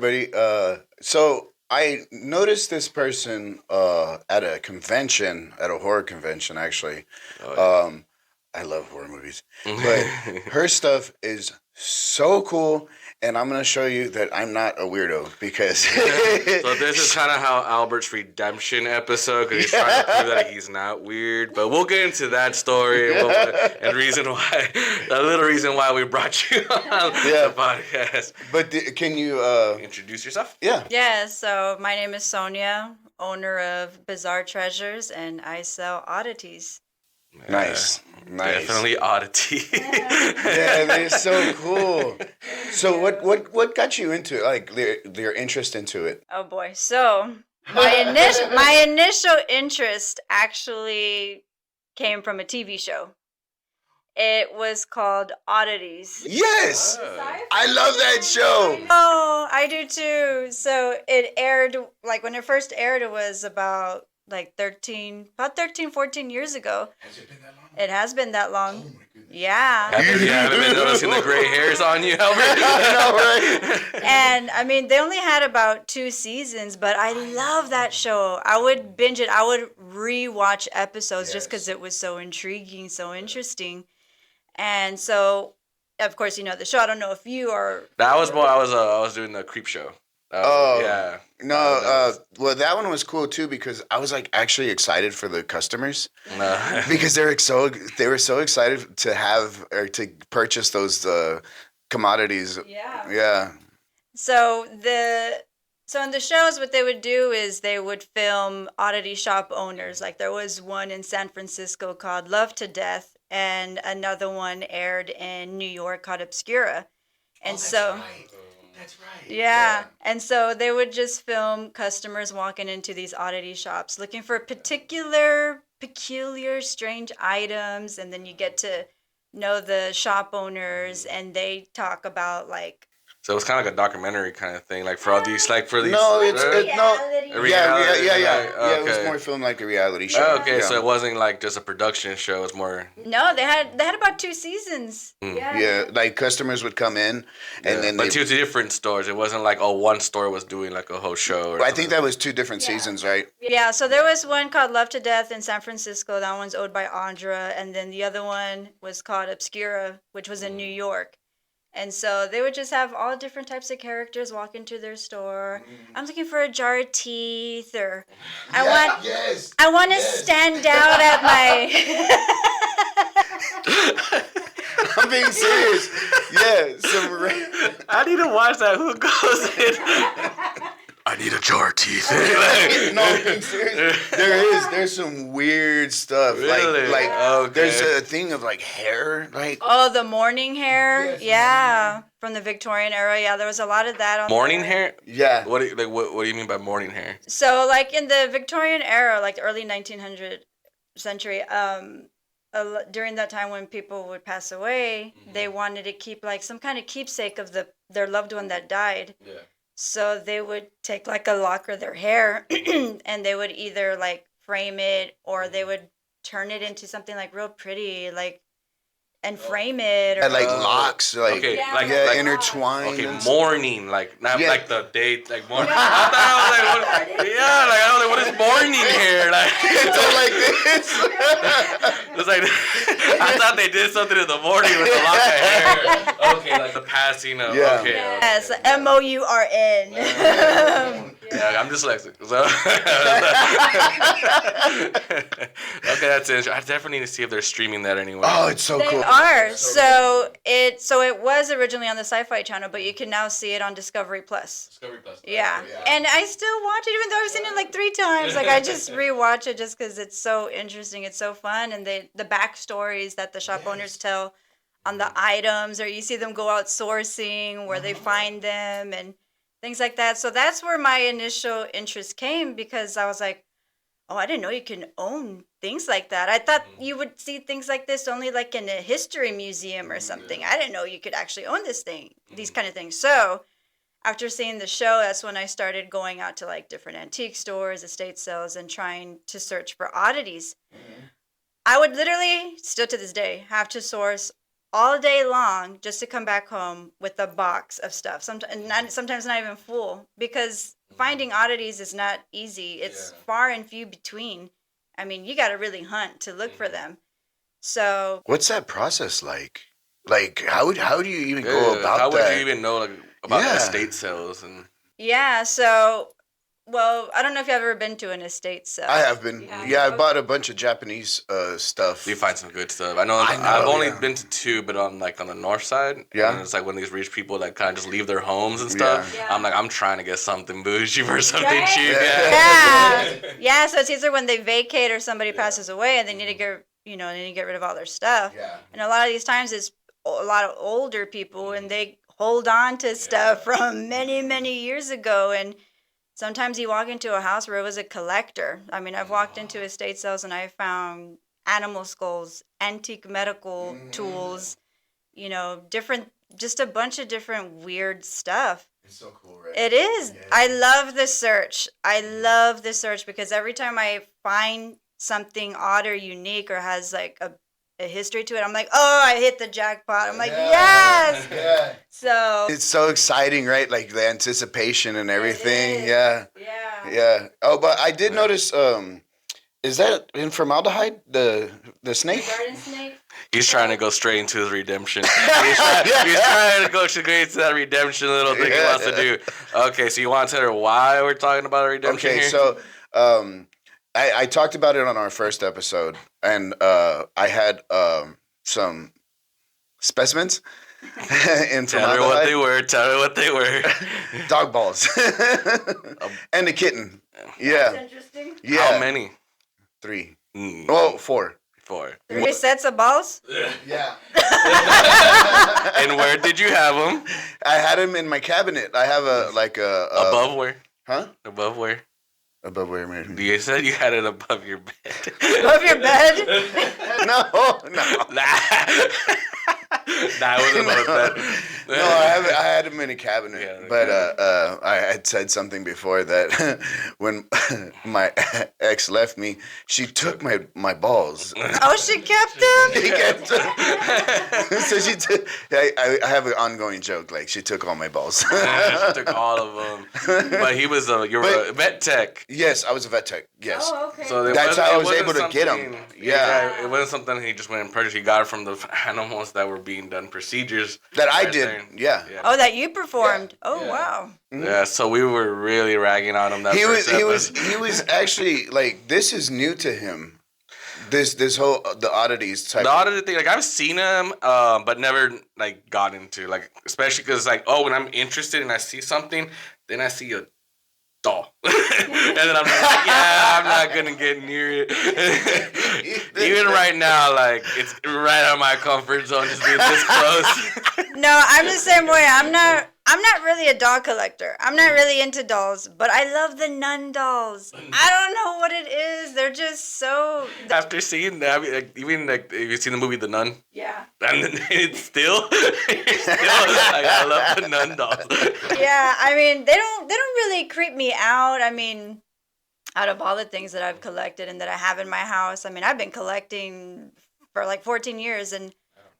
everybody. So I noticed this person at a convention, at a horror convention, actually. Oh, I love horror movies, but yeah. her stuff is so cool, and I'm gonna show you that I'm not a weirdo because. So this is kind of how Albert's redemption episode, because he's trying to prove that he's not weird. But we'll get into that story and reason why, a little reason why we brought you on the podcast. But can you Introduce yourself? Yeah. Yeah, so my name is Sonia, owner of Bizarre Treasures, and I sell oddities. Nice. Definitely oddity. Yeah, they're so cool. So what got you into it? Like their interest into it? Oh boy. So my initial interest actually came from a TV show. It was called Oddities. Yes. Oh. I love that show. Oh, I do too. So it aired, like when it first aired, it was about 13, 14 years ago. Has it been that long? It has been that long. Oh my goodness. Yeah. You haven't been noticing the gray hairs on you, Albert? I know, right? And I mean, they only had about 2 seasons, but I love that show. I would binge it. I would rewatch episodes just because it was so intriguing, so interesting. And so, of course, you know the show. I don't know if you are. That was more. I was doing the creep show. Yeah. No, well, that one was cool too because I was like actually excited for the customers because they were so excited to have or to purchase those commodities. Yeah. Yeah. So in the shows, what they would do is they would film oddity shop owners. Like there was one in San Francisco called Love to Death, and another one aired in New York called Obscura. And That's right. Yeah. And so they would just film customers walking into these oddity shops looking for peculiar, strange items. And then you get to know the shop owners and they talk about So it's kind of like a documentary kind of thing, like for all these, like for these. No, A yeah. reality? Yeah, it was Okay. more filmed like a reality show. Okay, yeah. so it wasn't like just a production show. It's more. No, they had about 2 seasons. Yeah, like customers would come in and then but 2 different stores. It wasn't like one store was doing like a whole show. I think that was 2 different seasons, right? Yeah, so there was one called Love to Death in San Francisco. That one's owned by Andra. And then the other one was called Obscura, which was in New York. And so they would just have all different types of characters walk into their store. I'm looking for a jar of teeth, or I want to stand out at my. I'm being serious. Yeah, I need to watch that. Who goes in? I need a jar of teeth. No, I'm being serious. There's some weird stuff. Really? Like there's a thing of like hair, like The morning hair. Yeah, from the Victorian era. Yeah, there was a lot of that on Morning there. hair? yeah. What do you mean by morning hair? So like in the Victorian era, like the early 1900 century, during that time when people would pass away, they wanted to keep like some kind of keepsake of their loved one that died. Yeah. So they would take like a lock of their hair and they would either like frame it or they would turn it into something like real pretty, like, and frame it. Or And like locks, like Okay, like intertwined. Okay, and morning, like not like the date, like morning. Yeah. I thought I was like, what is morning hair? Like, so like this. it's like I thought they did something in the morning with a lock of hair. Okay, like the passing of. Yeah. Okay. Yes, okay. MOURN. Yeah, I'm dyslexic. So. Okay, that's it. I definitely need to see if they're streaming that anywhere. Oh, it's so They cool. are. So it was originally on the Sci-Fi Channel, but you can now see it on Discovery Plus. Discovery Plus. Yeah. And I still watch it, even though I've seen it like 3 times. Like I just rewatch it just because it's so interesting. It's so fun, and the backstories that the shop owners tell on the items, or you see them go out sourcing where they find them and things like that. So that's where my initial interest came, because I was like, oh, I didn't know you can own things like that. I thought you would see things like this only like in a history museum or something. I didn't know you could actually own these kind of things. So after seeing the show, that's when I started going out to like different antique stores, estate sales, and trying to search for oddities. I would literally, still to this day, have to source all day long just to come back home with a box of stuff. Sometimes not even full, because finding oddities is not easy. It's far and few between. I mean, you got to really hunt to look for them. So what's that process like? Like, how do you even go about how that? Would you even know like, about estate sales and? Yeah. So, well, I don't know if you've ever been to an estate sale. I have been. Yeah, I bought a bunch of Japanese stuff. You find some good stuff. I've only been to 2, but on the north side. Yeah. And it's like when these rich people that kind of just leave their homes and stuff. Yeah. I'm trying to get something bougie for something cheap. Yeah. So it's either when they vacate or somebody passes away and they need to get rid of all their stuff. Yeah. And a lot of these times it's a lot of older people and they hold on to stuff from many, many years ago. And sometimes you walk into a house where it was a collector. I mean, I've walked into estate sales and I found animal skulls, antique medical tools, just a bunch of different weird stuff. It's so cool, right? It is. Yeah. I love this search. Because every time I find something odd or unique or has like a history to it, I'm like, oh, I hit the jackpot. I'm like, yes. Yeah. So it's so exciting, right? Like the anticipation and everything. It is. Yeah. Yeah. Oh, but I did notice. Is that in formaldehyde? The snake? Garden snake. He's trying to go straight into his redemption. He's trying to go straight into that redemption little thing he wants to do. Okay, so you want to tell her why we're talking about a redemption Okay, here? so I talked about it on our first episode, and I had some specimens in Tell her what they were. Tell her what they were. Dog balls. And a kitten. That's Yeah. interesting. Yeah. How many? 3. Mm. Oh, 4. 4. 3 sets of balls? Yeah. And where did you have them? I had them in my cabinet. I have a Above where? Huh? Above where? Above where, man? You said you had it above your bed. Above your bed? No. Nah, it wasn't above bed. No, I had them in a cabinet. Yeah, but I had said something before that when my ex left me, she took my balls. Oh, she kept them? She kept them. So she took. I have an ongoing joke. Like she took all my balls. She took all of them. But he was you were a vet tech. Yes, I was a vet tech. Yes. Oh, okay. So That's how I was able to get them. Yeah. It wasn't something he just went and purchased. He got it from the animals that were being done procedures. That I right did. there. Yeah. Oh, that you performed. Yeah. Oh, Yeah. wow. Yeah, so we were really ragging on him that He first he was actually like, this is new to him. This whole the oddities type. The oddity thing, like I've seen him, but never like got into like, especially because like, oh, when I'm interested and I see something, then I see a doll, and then I'm like, yeah, I'm not gonna get near it. Even right now, like it's right out of my comfort zone, just being this close. No, I'm the same way. I'm not really a doll collector. I'm not really into dolls, but I love the nun dolls. I don't know what it is. They're just so. After seeing that, I mean, like, even like, have you seen the movie The Nun? Yeah. And then it's still, like, I love the nun dolls. Yeah, I mean, they don't really creep me out. I mean, out of all the things that I've collected and that I have in my house, I mean, I've been collecting for like 14 years and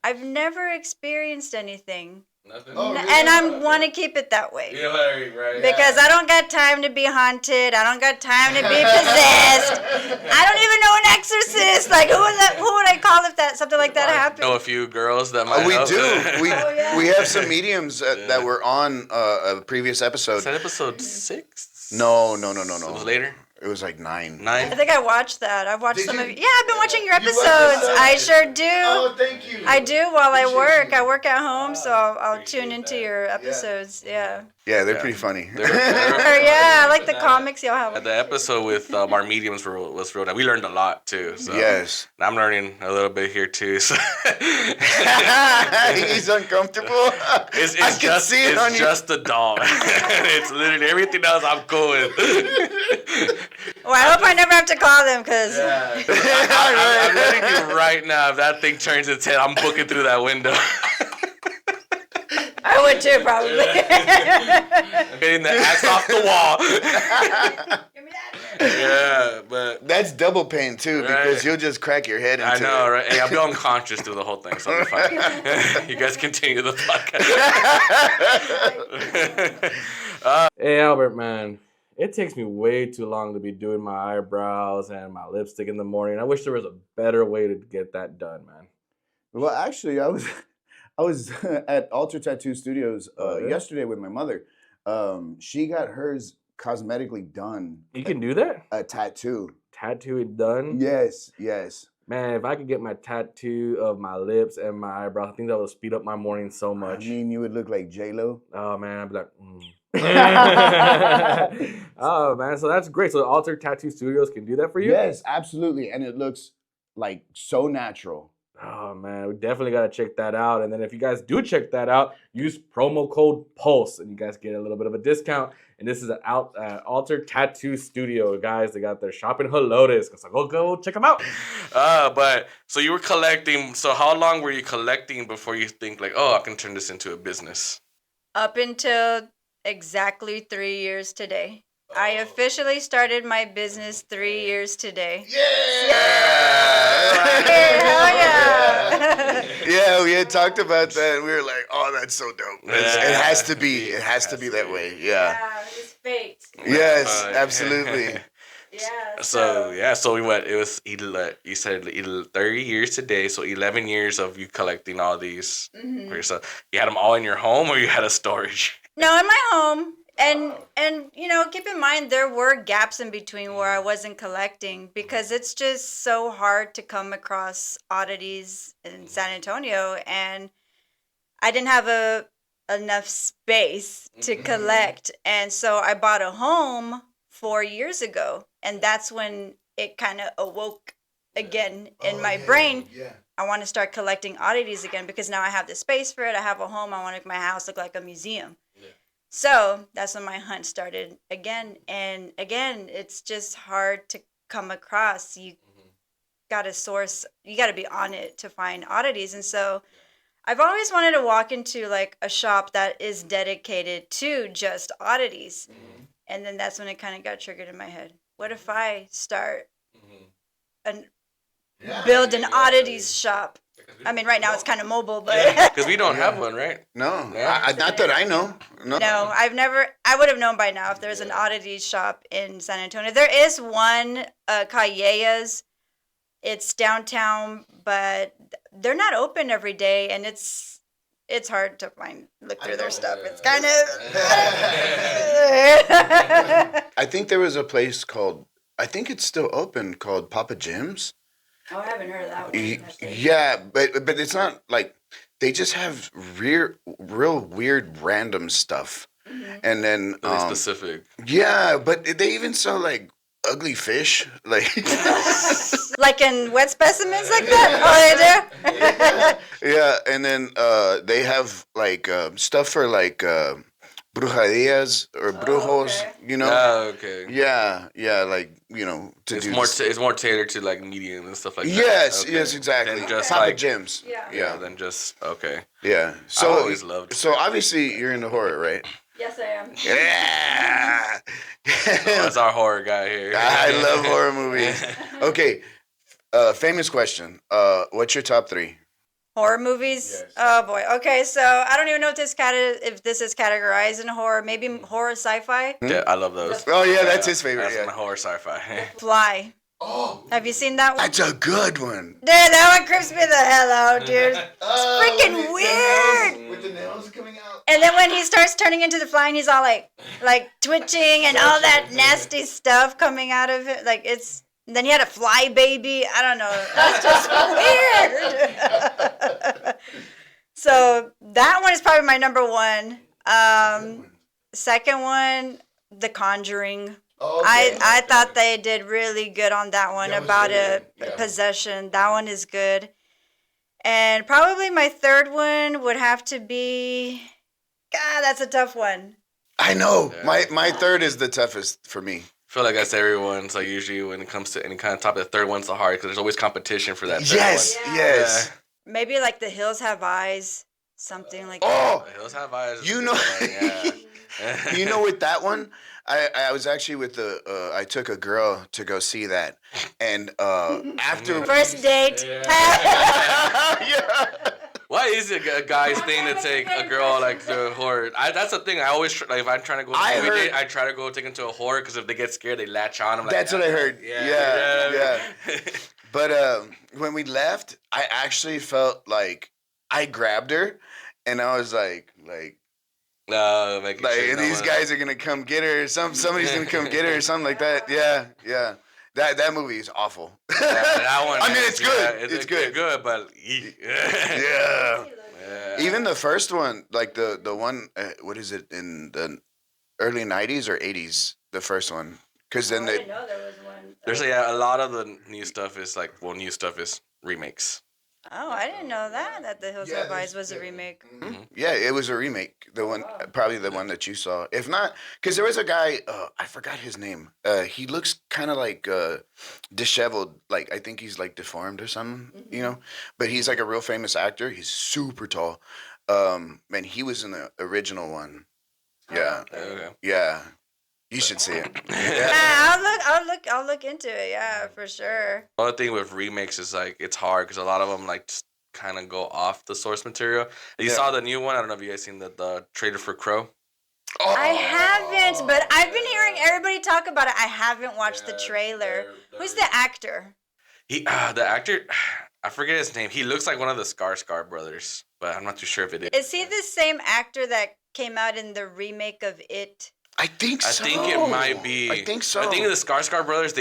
I've never experienced anything. Nothing. Oh, really? And I want to keep it that way. Yeah, right. Because I don't got time to be haunted. I don't got time to be possessed. I don't even know an exorcist. Like, who would I call if that something like that I happened? know a few girls that might We help. do. We have some mediums that were on a previous episode. Is that episode 6? No. It was later. It was like 9. 9. I think I watched that. I've watched Did some you? of you. Yeah, I've been watching your You watch episodes. episodes? I sure do. Oh, thank you. I do while I Appreciate work. you. I work at home, so I'll Appreciate tune into that. your episodes. Yeah. Yeah, they're pretty funny. Or yeah, I like the comics y'all have. The episode with our mediums was real. We learned a lot too. So. Yes. I'm learning a little bit here too. So. He's uncomfortable. It's I can just, see it it's on you. just the dog. It's literally everything else I'm cool with. Well, I hope I never have to call them because I'm letting you right now. If that thing turns its head, I'm booking through that window. I would too, probably. Getting the axe off the wall. Give me that. Yeah, but That's double pain too, because Right. you'll just crack your head into I know, it. right? Hey, I'll be unconscious through the whole thing, so I'll be fine. You guys continue the podcast. Hey, Albert, man. It takes me way too long to be doing my eyebrows and my lipstick in the morning. I wish there was a better way to get that done, man. Well, actually, I was at Alter Tattoo Studios Yeah? yesterday with my mother. She got hers cosmetically done. You can do that? A tattoo. Tattoo it done? Yes, yes. Man, if I could get my tattoo of my lips and my eyebrows, I think that would speed up my morning so much. I mean, you would look like J-Lo. Oh, man, I'd be like, Oh, man, so that's great. So Alter Tattoo Studios can do that for you? Yes, absolutely. And it looks like so natural. Oh, man, we definitely got to check that out. And then if you guys do check that out, use promo code PULSE, and you guys get a little bit of a discount. And this is at Alter Tattoo Studio, guys. They got their shop in Helotes. So go check them out. But so you were collecting. So how long were you collecting before you think like, oh, I can turn this into a business? Up until exactly 3 years today. I officially started my business 3 years today. Hell yeah! Yeah, we had talked about that, and we were like, "Oh, that's so dope." It has to be. It has to be that way. Yeah. It's fate. Yes, absolutely. Yeah. So we went. It was you said 30 years today, so 11 years of you collecting all these for yourself. You had them all in your home, or you had a storage? No, in my home. And you know, keep in mind there were gaps in between where I wasn't collecting because it's just so hard to come across oddities in San Antonio, and I didn't have enough space to collect, and so I bought a home 4 years ago, and that's when it kind of awoke again in my brain. Yeah. I want to start collecting oddities again because now I have the space for it. I have a home. I want to make my house look like a museum. So that's when my hunt started again. And again, it's just hard to come across. You got to source, you got to be on it to find oddities. And so I've always wanted to walk into like a shop that is dedicated to just oddities. And then that's when it kind of got triggered in my head. What if I start build an oddities shop? I mean, right now it's kind of mobile, but Because we don't have one, right? No, Yeah. not that I know. No. no, I would have known by now if there's an oddities shop in San Antonio. There is one, Callejas. It's downtown, but they're not open every day, and it's hard to look through their stuff. It's kind of. I think there was a place called, I think it's still open, called Papa Jim's. Oh, I haven't heard of that one. Yeah, but it's not like, they just have real weird random stuff. And then Really specific. yeah, but they even sell like ugly fish, like Like in wet specimens like that? Oh, they do? yeah, and then they have like stuff for like brujadillas or brujos, okay. you know. Okay. Yeah, like, you know, to It's do more this- it's more tailored to like medium and stuff like that. Yes, Okay. yes, exactly. Than just Papa like Jim's. Yeah. yeah, than just okay. Yeah. I So always loved. So obviously you're into horror, right? Yes, I am. Yeah. That's our horror guy here. I love horror movies. Okay. Famous question. What's your top 3? Horror movies? Yes. Oh boy. Okay, so I don't even know if this is categorized in horror. Maybe horror sci-fi. Yeah, I love those. Oh yeah, that's his favorite. That's Yeah. my horror sci-fi. Fly. Oh, Have you seen that one? that's a good one. Dude, that one creeps me the hell out, dude. It's freaking weird. With the nails coming out. And then when he starts turning into the fly, and he's all like twitching and all that nasty stuff coming out of it, like it's. Then he had a fly baby. I don't know. That's just weird. So that one is probably my number one. Second one, The Conjuring. I thought they did really good on that one That was about really a good, yeah. possession. That one is good. And probably my third one would have to be. God, that's a tough one. I know. Yeah. My third is the toughest for me. I feel like that's everyone's. Like usually when it comes to any kind of topic, the third one's the hard because there's always competition for that. Third Yes, one. Yeah. yes. Maybe like The Hills Have Eyes, something like that. Oh, The Hills Have Eyes. is you a know. good one, yeah. You know, with that one, I was actually with I took a girl to go see that, and after First date. yeah. Why is it a guy's thing to take a girl like to a horror? That's the thing. I always like if I'm trying to go to a movie date, I try to go take them to a horror because if they get scared, they latch on. I'm like, That's what I heard. Yeah. yeah. But when we left, I actually felt like I grabbed her, and I was like No, making like sure these guys are gonna come get her. Somebody's gonna come get her or something like that. Yeah. That movie is awful. Yeah, that one. I mean, it's good. Yeah, it's good. Good, but Yeah. Even the first one, like the one, what is it in the early '90s or '80s? The first one, because then I they didn't know there was one. There's a lot of the new stuff is new stuff is remakes. Oh, I didn't know that The Hills Have Eyes was a remake. Yeah, it was a remake. The one, probably the one that you saw. If not, because there was a guy, I forgot his name. He looks kind of like disheveled. Like I think he's like deformed or something, you know. But he's like a real famous actor. He's super tall. And he was in the original one. Yeah, Okay. yeah. You should see it. Yeah, I'll look into it. Yeah, for sure. The other thing with remakes is like it's hard because a lot of them like just kind of go off the source material. You saw the new one. I don't know if you guys seen the trailer for Crow. Oh. I haven't, but I've been hearing everybody talk about it. I haven't watched the trailer. Who's the actor? The actor, I forget his name. He looks like one of the Skarsgård brothers, but I'm not too sure if it is. Is he the same actor that came out in the remake of It? I think so. I think it might be. I think so. I think the Skarsgård brothers.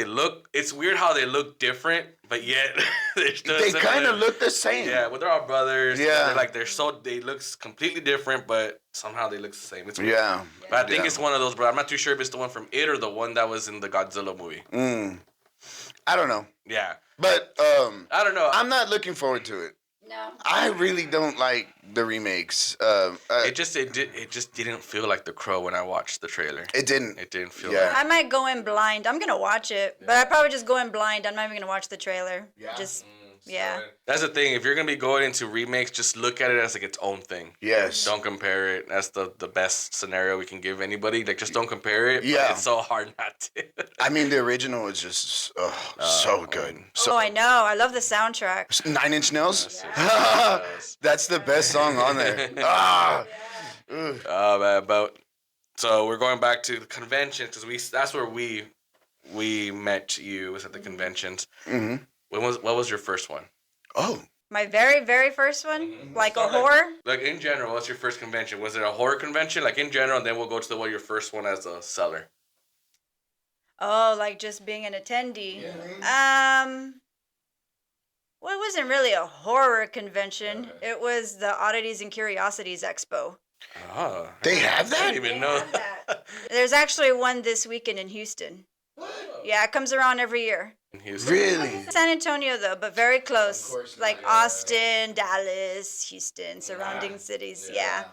It's weird how they look different, but yet they kind of look the same. Yeah, but they're all brothers. Yeah, they look completely different, but somehow they look the same. It's weird. Yeah, but I think it's one of those. But I'm not too sure if it's the one from It or the one that was in the Godzilla movie. I don't know. Yeah, but I don't know. I'm not looking forward to it. No. I really don't like the remakes. It just didn't feel like The Crow when I watched the trailer. It didn't. It didn't feel. Yeah. Like I might go in blind. I'm gonna watch it, but I probably just go in blind. I'm not even gonna watch the trailer. Yeah. Just yeah. That's the thing. If you're gonna be going into remakes, just look at it as like its own thing. Yes. Don't compare it. That's the best scenario we can give anybody. Like just don't compare it. Yeah. But it's so hard not to. I mean, the original was just so good. So Oh, I know. I love the soundtrack. 9 Inch Nails. That's the best song on there. Oh man, but so we're going back to the convention because that's where we met you was at the conventions. Mm-hmm. What was your first one? Oh. My very, very first one, like a horror. Like in general, what's your first convention? Was it a horror convention? Like in general, and then we'll go to your first one as a seller. Oh, like just being an attendee. Well, it wasn't really a horror convention. Okay. It was the Oddities and Curiosities Expo. Oh, they have that? I didn't even know that. There's actually one this weekend in Houston. What? Yeah, it comes around every year. In Houston? Really? San Antonio, though, but very close. Like Austin, Dallas, Houston, surrounding cities. Yeah.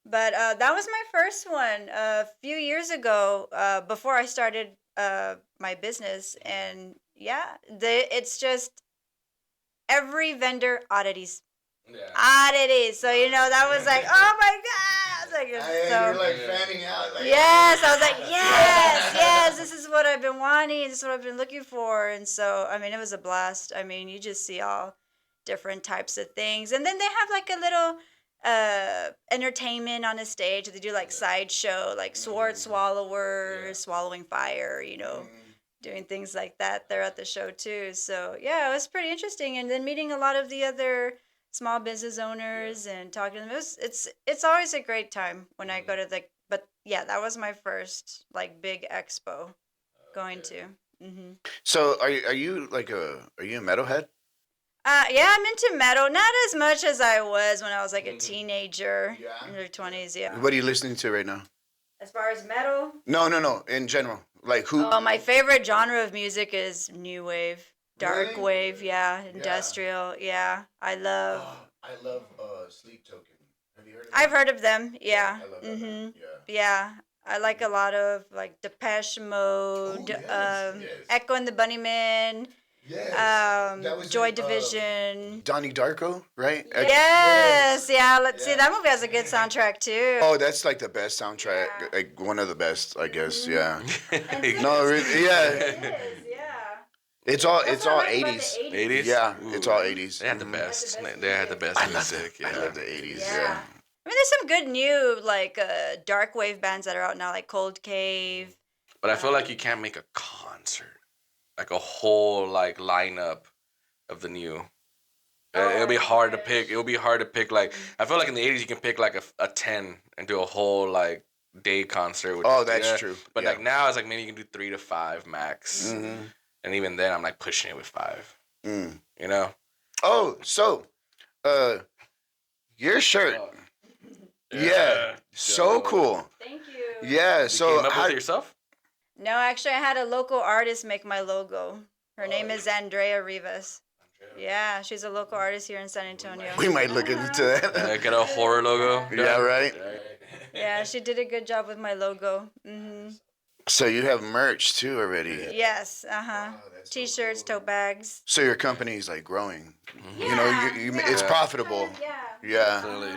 But that was my first one a few years ago before I started my business. And yeah, it's just every vendor, oddities. Yeah. Oddities. So, that was like, oh my God. I was like, you're like fanning out. Like, yes. I was like, yes, this is what I've been wanting. This is what I've been looking for. And so, I mean, it was a blast. I mean, you just see all different types of things. And then they have like a little entertainment on a stage. They do like sideshow, like sword swallowers, swallowing fire, doing things like that. They're at the show too. So yeah, it was pretty interesting. And then meeting a lot of the other small business owners and talking to them. It's always a great time when I go to but yeah, that was my first like big expo going to. Mm-hmm. So are you a metalhead? Yeah, I'm into metal. Not as much as I was when I was like a teenager in their 20s. Yeah. What are you listening to right now? As far as metal? No. In general, like who? Oh, my favorite genre of music is new wave, dark wave. Yeah, industrial. Yeah, I love. Sleep Token. Have you heard of them? I've heard of them. Yeah. I love that band. Yeah. I like a lot of like Depeche Mode, Echo and the Bunnymen. Joy Division. Donnie Darko, right? Yes, yeah. Let's see. That movie has a good soundtrack too. Oh, that's like the best soundtrack, Yeah. like one of the best, I guess. Yeah. And No, yeah. it is, yeah. It's all That's what I like about 80s. the 80s? Yeah, Ooh, it's all 80s. They had the Mhm. best. That's the best They had the best I love music. I Yeah. love the 80s. Yeah. Yeah. I mean, there's some good new like dark wave bands that are out now, like Cold Cave. But I feel like you can't make a concert, like a whole like lineup of the new. It'll be hard to pick. It'll be hard to pick. Like I feel like in the 80s you can pick like a 10 and do a whole like day concert. With, Oh, that's true. But Yeah. like now it's like maybe you can do 3 to 5 max, Mhm. and even then I'm like pushing it with 5. Mm. You know. Oh, so, your shirt. Yeah. So cool. Thank you. Yeah. You So came up how, with it yourself? No, actually, I had a local artist make my logo. Her name is Andrea Rivas. Yeah, she's a local artist here in San Antonio. we might look into that. Get a horror logo. Yeah, right. Yeah, she did a good job with my logo. So you have merch too already. Yes, T-shirts, tote bags. So your company's like growing. Yeah, You know, it's Yeah. profitable. Yeah. Yeah. Definitely.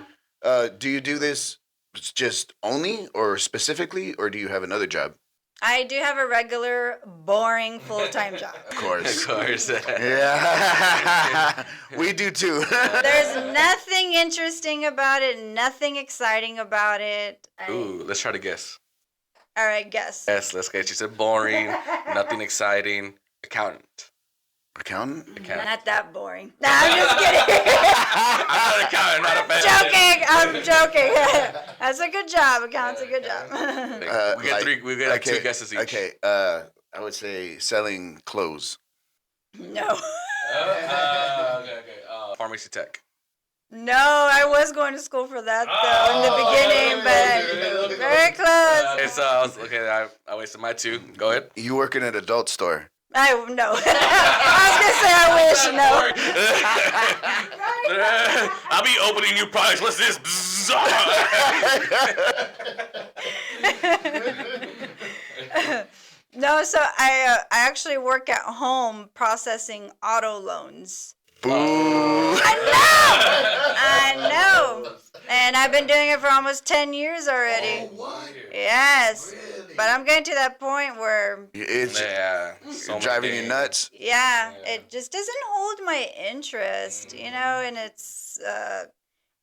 Do you do this just only or specifically, or do you have another job? I do have a regular, boring full-time job. Of course. Of course. Yeah. We do too. There's nothing interesting about it, nothing exciting about it. Ooh, let's try to guess. All right, guess. Yes, let's guess. You said boring, nothing exciting. Accountant. Accountant? Not that boring. No, I'm just kidding. I'm not an accountant, not a fan. I'm joking. That's a good job. Accountant's a good job. We get three. We get like 2 guesses each. Okay. I would say selling clothes. No. Okay. Pharmacy tech. No, I was going to school for that though in the beginning, but very close. Okay, so I wasted my 2. Go ahead. You work in an adult store. I no. I was gonna say I wish no. I'll be opening new products. What's this? No, so I actually work at home processing auto loans. Boo. I know. And I've been doing it for almost 10 years already. What? Yes. But I'm getting to that point where, It's so driving you nuts. yeah, it just doesn't hold my interest, you know, and it's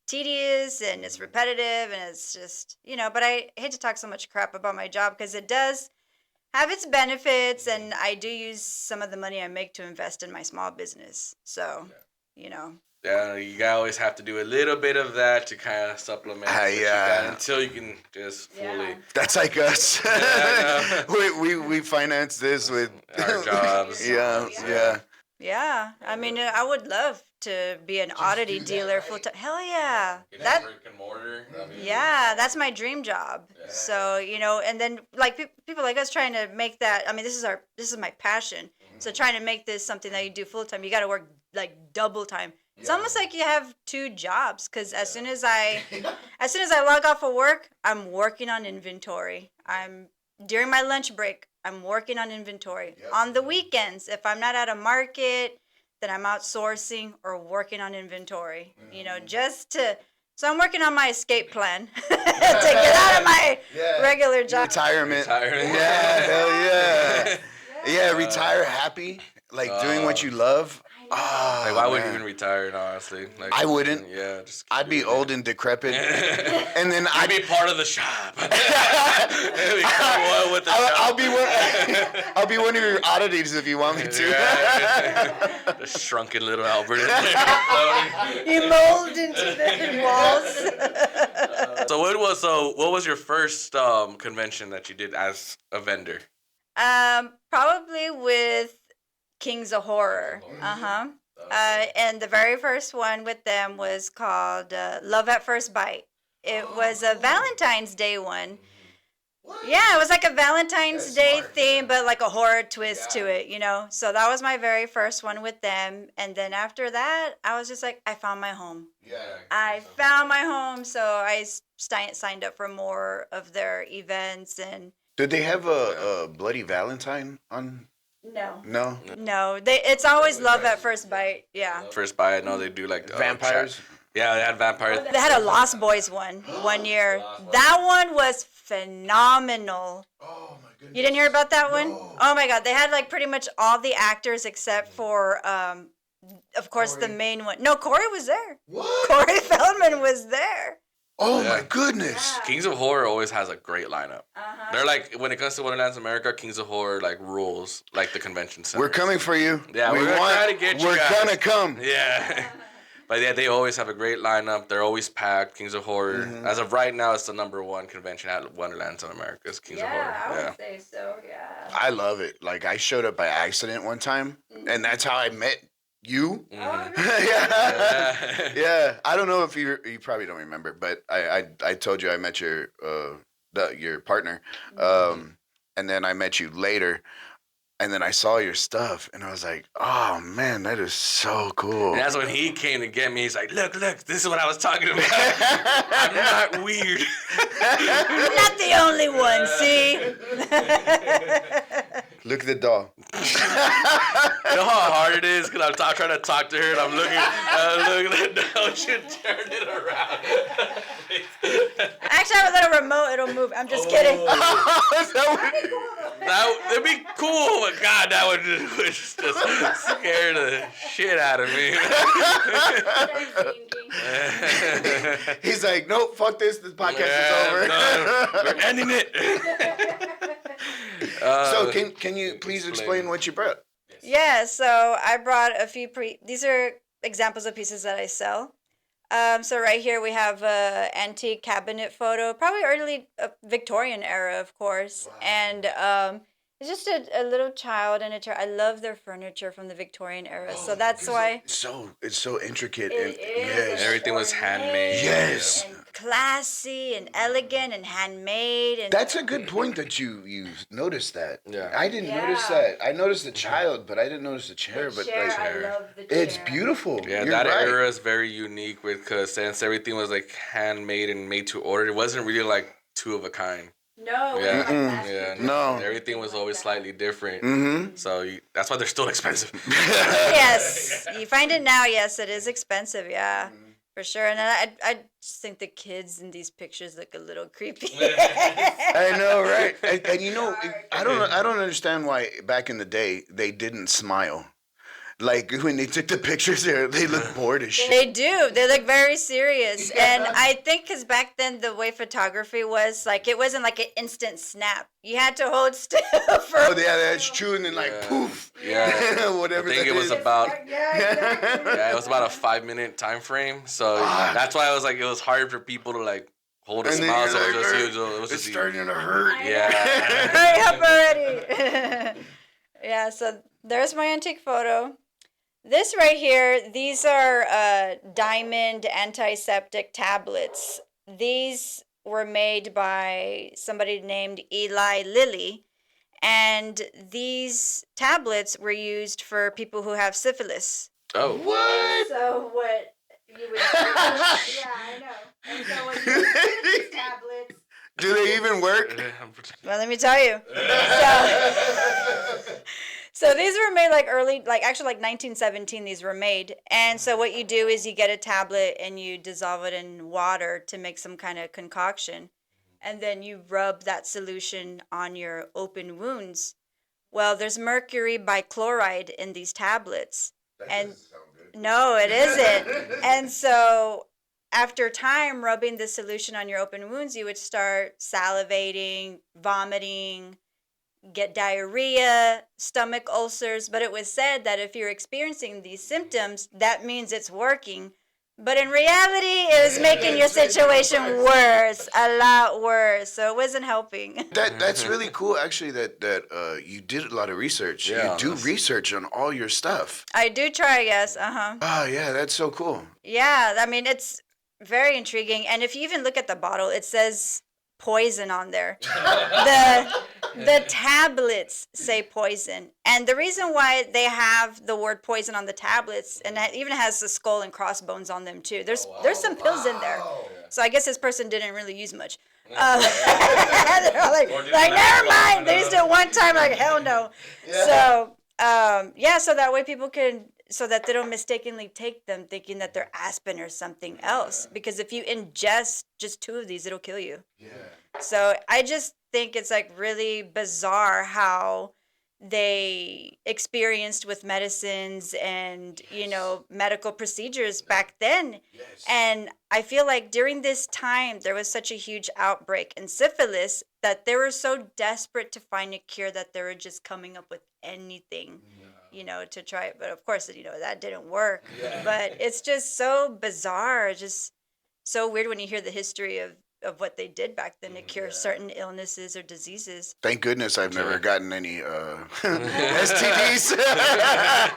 tedious and it's repetitive and it's just, you know, but I hate to talk so much crap about my job because it does have its benefits and I do use some of the money I make to invest in my small business. So, you know. Yeah, you always have to do a little bit of that to kind of supplement what you got until you can just fully. That's like us. Yeah, we finance this with our jobs. Yeah. Yeah, I mean, I would love to be an oddity dealer full time. Hell yeah, That brick and mortar. yeah, that's my dream job. So you know, and then like people like us trying to make that. I mean, this is my passion. So trying to make this something that you do full time, you got to work like double time. It's almost like you have 2 jobs because as soon as I log off of work, I'm working on inventory. During my lunch break, I'm working on inventory. On the weekends, if I'm not at a market, then I'm outsourcing or working on inventory. You know, so I'm working on my escape plan to get out of my regular job. Retirement. Yeah, hell yeah. Yeah, retire happy, like doing what you love. Like, why wouldn't you even retire? Honestly, like, I wouldn't. Yeah, just I'd be old and decrepit, and then I'd be part of the shop. I'll be one. I'll be one of your oddities if you want me to. The shrunken little Albert. In there. You mold into the walls. So what was your first convention that you did as a vendor? Probably with Kings of Horror. And the very first one with them was called Love at First Bite. It was a Valentine's Day one. Yeah, it was like a Valentine's Day theme, but like a horror twist to it, you know? So that was my very first one with them. And then after that, I was just like, I found my home. I found my home. So I signed up for more of their events. And Did they have a Bloody Valentine on? No. No. No. It's always love at first bite. Yeah. First Bite, I know they do like Vampires. Yeah, they had vampires. They had a Lost Boys one year. That one was phenomenal. Oh my goodness. You didn't hear about that one? Oh my God. They had like pretty much all the actors except for, of course, the main one. No, Corey was there. What? Corey Feldman was there. Oh Yeah. my goodness. Kings of Horror always has a great lineup. Uh-huh. They're like, when it comes to Wonderlands America, Kings of Horror like rules like the convention center. We're coming for you. Yeah, we're gonna try to get you We're guys. gonna come. Yeah. But yeah, they always have a great lineup. They're always packed. Kings of Horror. As of right now, it's the #1 convention at Wonderlands of America. It's Kings of Horror. I would say so, yeah. I love it. Like I showed up by accident one time, and that's how I met you. Oh, Yeah. Yeah. I don't know if you probably don't remember, but I told you I met your partner, and then I met you later. And then I saw your stuff, and I was like, "Oh man, that is so cool." And that's when he came to get me. He's like, look, this is what I was talking about. I'm not weird. I'm not the only one, see? Look at the doll. You know how hard it is? Because I'm trying to talk to her, and I'm looking at the doll. She turned it around. Actually, I have a little remote. It'll move. I'm just kidding. That'd be cool, but God, that would just scare the shit out of me. He's like, "Nope, fuck this. This podcast is over." No, we're ending it. So can you please explain what you brought? Yeah, so I brought a few these are examples of pieces that I sell. So right here we have a antique cabinet photo, probably early Victorian era, of course. Wow. And it's just a little child in a chair. I love their furniture from the Victorian era, so that's why. It's so intricate. It is. Yes. Everything was handmade. Yes. And classy and elegant and handmade. And That's a good point that you noticed that. Yeah. I didn't notice that. I noticed the child, but I didn't notice the chair. the But chair, like, I love the chair. it's beautiful. Yeah, You're that right. era is very unique because since everything was like handmade and made to order, it wasn't really like two of a kind. No. Yeah, Like yeah, No. Everything was always slightly different. Mm-hmm. So that's why they're still expensive. Yes, you find it now. Yes, it is expensive. Yeah, for sure. And I just think the kids in these pictures look a little creepy. I know, right? And you know, I don't understand why back in the day they didn't smile. Like when they took the pictures, they look bored as shit. They do. They look very serious. And I think because back then the way photography was, like, it wasn't like an instant snap. You had to hold still for. Oh yeah, that's true. And then like poof, Yeah. whatever. I think that it was is. about Exactly. it was about a 5-minute time frame. So that's why I was like, it was hard for people to like hold a And then smile. you're So like, it was it's just starting to hurt. Yeah. Hurry up already. Yeah, so there's my antique photo. This right here, these are diamond antiseptic tablets. These were made by somebody named Eli Lilly, and these tablets were used for people who have syphilis. Oh. What? So what you would yeah, I know. And so when you use these tablets, Do they even work? well, let me tell you. So these were made like actually 1917 these were made. And so what you do is you get a tablet and you dissolve it in water to make some kind of concoction. And then you rub that solution on your open wounds. Well, there's mercury bichloride in these tablets. That And- doesn't sound good. No, it isn't. And so after time rubbing the solution on your open wounds, you would start salivating, vomiting, get diarrhea, stomach ulcers. But it was said that if you're experiencing these symptoms, that means it's working. But in reality, it was making your situation worse, a lot worse. So it wasn't helping. That's really cool, actually. That you did a lot of research. Yeah, you do research on all your stuff. I do try, yes. Oh yeah, that's so cool. Yeah, I mean, it's very intriguing. And if you even look at the bottle, it says poison on there. The tablets say poison. And the reason why they have the word poison on the tablets, and that even has the skull and crossbones on them too. There's some pills in there. So I guess this person didn't really use much. They're all like never mind. They just do it one time, like hell no. So so that way people can, so that they don't mistakenly take them thinking that they're aspirin or something else. Because if you ingest just 2 of these, it'll kill you. Yeah. So I just think it's like really bizarre how they experienced with medicines and medical procedures back then. Yes. And I feel like during this time there was such a huge outbreak in syphilis that they were so desperate to find a cure that they were just coming up with anything to try it. But of course that didn't work. But it's just so bizarre, just so weird when you hear the history of what they did back then to cure certain illnesses or diseases. Thank goodness I've never gotten any STDs.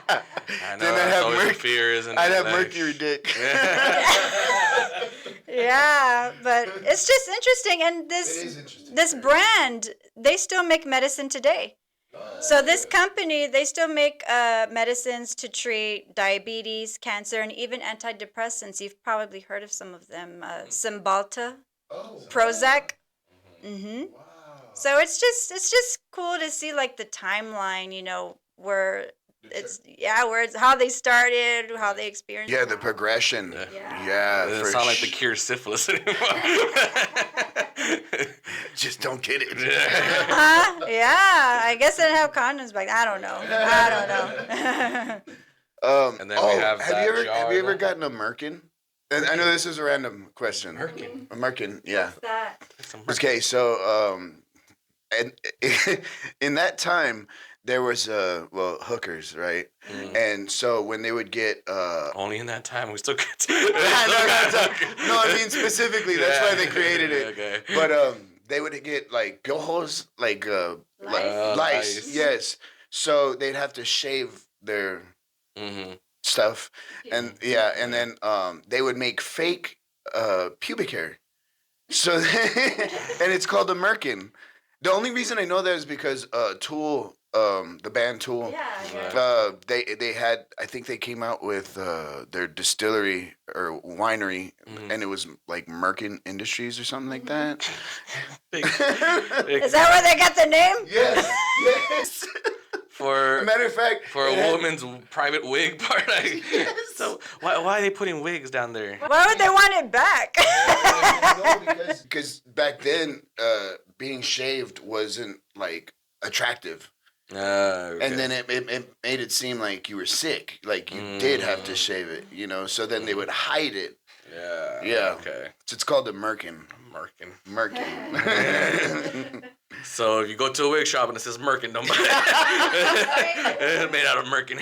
I know, that's always a fear, isn't it? I'd have mercury dick. Yeah, but it's just interesting. And this brand, they still make medicine today. So this company, they still make medicines to treat diabetes, cancer, and even antidepressants. You've probably heard of some of them. Cymbalta, Prozac. Wow. So it's just cool to see like the timeline, where it's how they started, how they experienced. Yeah, the progression. Yeah, it doesn't sound like the cure syphilis anymore. Just don't get it. Yeah, I guess they didn't have condoms back then. I don't know. And then we have you ever gotten a Merkin? And I know this is a random question. Merkin. A Merkin, yeah. What's that? Okay, so and in that time there was hookers, right? And so when they would get only in that time we still get no, I mean specifically that's why they created it. Okay. But they would get like piojos, like lice. Yes. So they'd have to shave their stuff, and and then they would make fake pubic hair. So and it's called a merkin. The only reason I know that is because Tool, the band Tool, they had, I think they came out with their distillery or winery, and it was like Merkin Industries or something like that. Is that where they got the name? Yes. Yes. For matter of fact, for a woman's private wig party. So why are they putting wigs down there? Why would they want it back? Because back then, being shaved wasn't like attractive. Okay. And then it made it seem like you were sick, like you did have to shave it, So then they would hide it. Yeah. Yeah. Okay. So it's called a merkin. Merkin. So if you go to a wig shop and it says Merkin, don't buy it. It's made out of Merkin.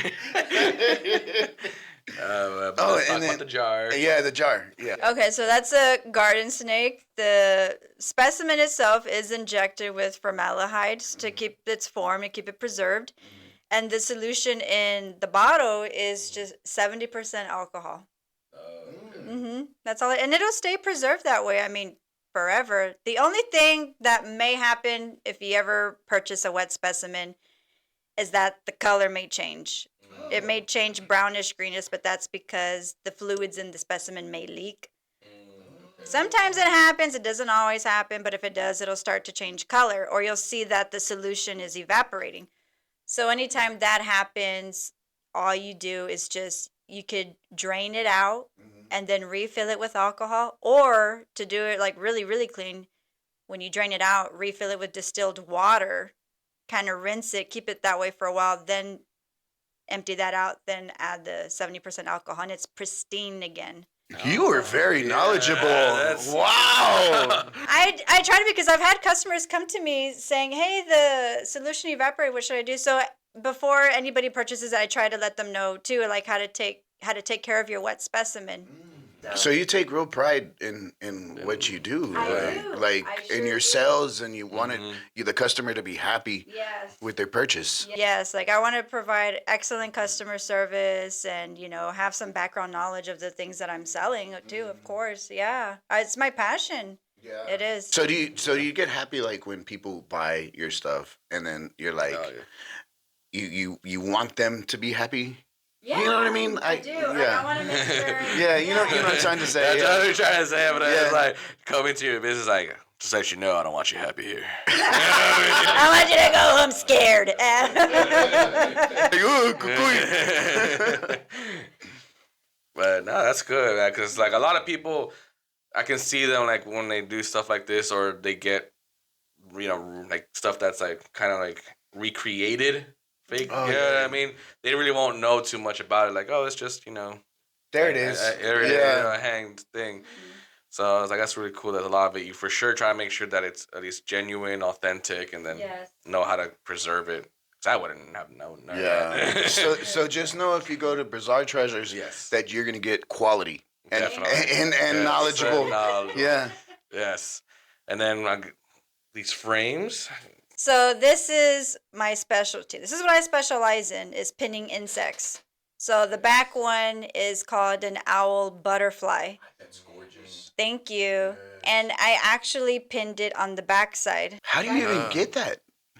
Let's talk about the jar. Yeah, the jar. Yeah. Okay, so that's a garden snake. The specimen itself is injected with formaldehyde to keep its form and keep it preserved. And the solution in the bottle is just 70% alcohol. That's all. And it'll stay preserved that way. I mean, forever. The only thing that may happen if you ever purchase a wet specimen is that the color may change. It may change brownish, greenish, but that's because the fluids in the specimen may leak. Sometimes it happens. It doesn't always happen, but if it does, it'll start to change color, or you'll see that the solution is evaporating. So anytime that happens, all you do is you could drain it out and then refill it with alcohol, or to do it like really, really clean, when you drain it out, refill it with distilled water, kind of rinse it, keep it that way for a while, then empty that out, then add the 70% alcohol, and it's pristine again. You are very knowledgeable. Wow. I tried it because I've had customers come to me saying, hey, the solution evaporated, what should I do? So before anybody purchases it, I try to let them know too, like how to take care of your wet specimen. So you take real pride in what you do, like in your sales, and you want the customer to be happy with their purchase. Yes, like I want to provide excellent customer service and have some background knowledge of the things that I'm selling too. Of course, it's my passion. Yeah, it is. So do you get happy like when people buy your stuff and then you're like, you want them to be happy? Yeah, you know what I mean? I do. I want to make sure. Yeah, you know what I'm trying to say. That's what I'm trying to say, but it's like coming to your business like, Just let you know, I don't want you happy here. I want you to go home scared. But no, that's good, because like a lot of people, I can see them like when they do stuff like this, or they get, like stuff that's like kind of like recreated fake. Oh, yeah, yeah. I mean, they really won't know too much about it. Like, oh, it's just There it is. a hanged thing. So I was like, that's really cool. That a lot of it, you for sure try to make sure that it's at least genuine, authentic, and then know how to preserve it. Because I wouldn't have known. Yeah. so just know if you go to Bizarre Treasures, that you're gonna get quality and and knowledgeable. Yeah. Yes. And then these frames. So this is my specialty. This is what I specialize in, is pinning insects. So the back one is called an owl butterfly. That's gorgeous. Thank you. And I actually pinned it on the back side. How do you even get that?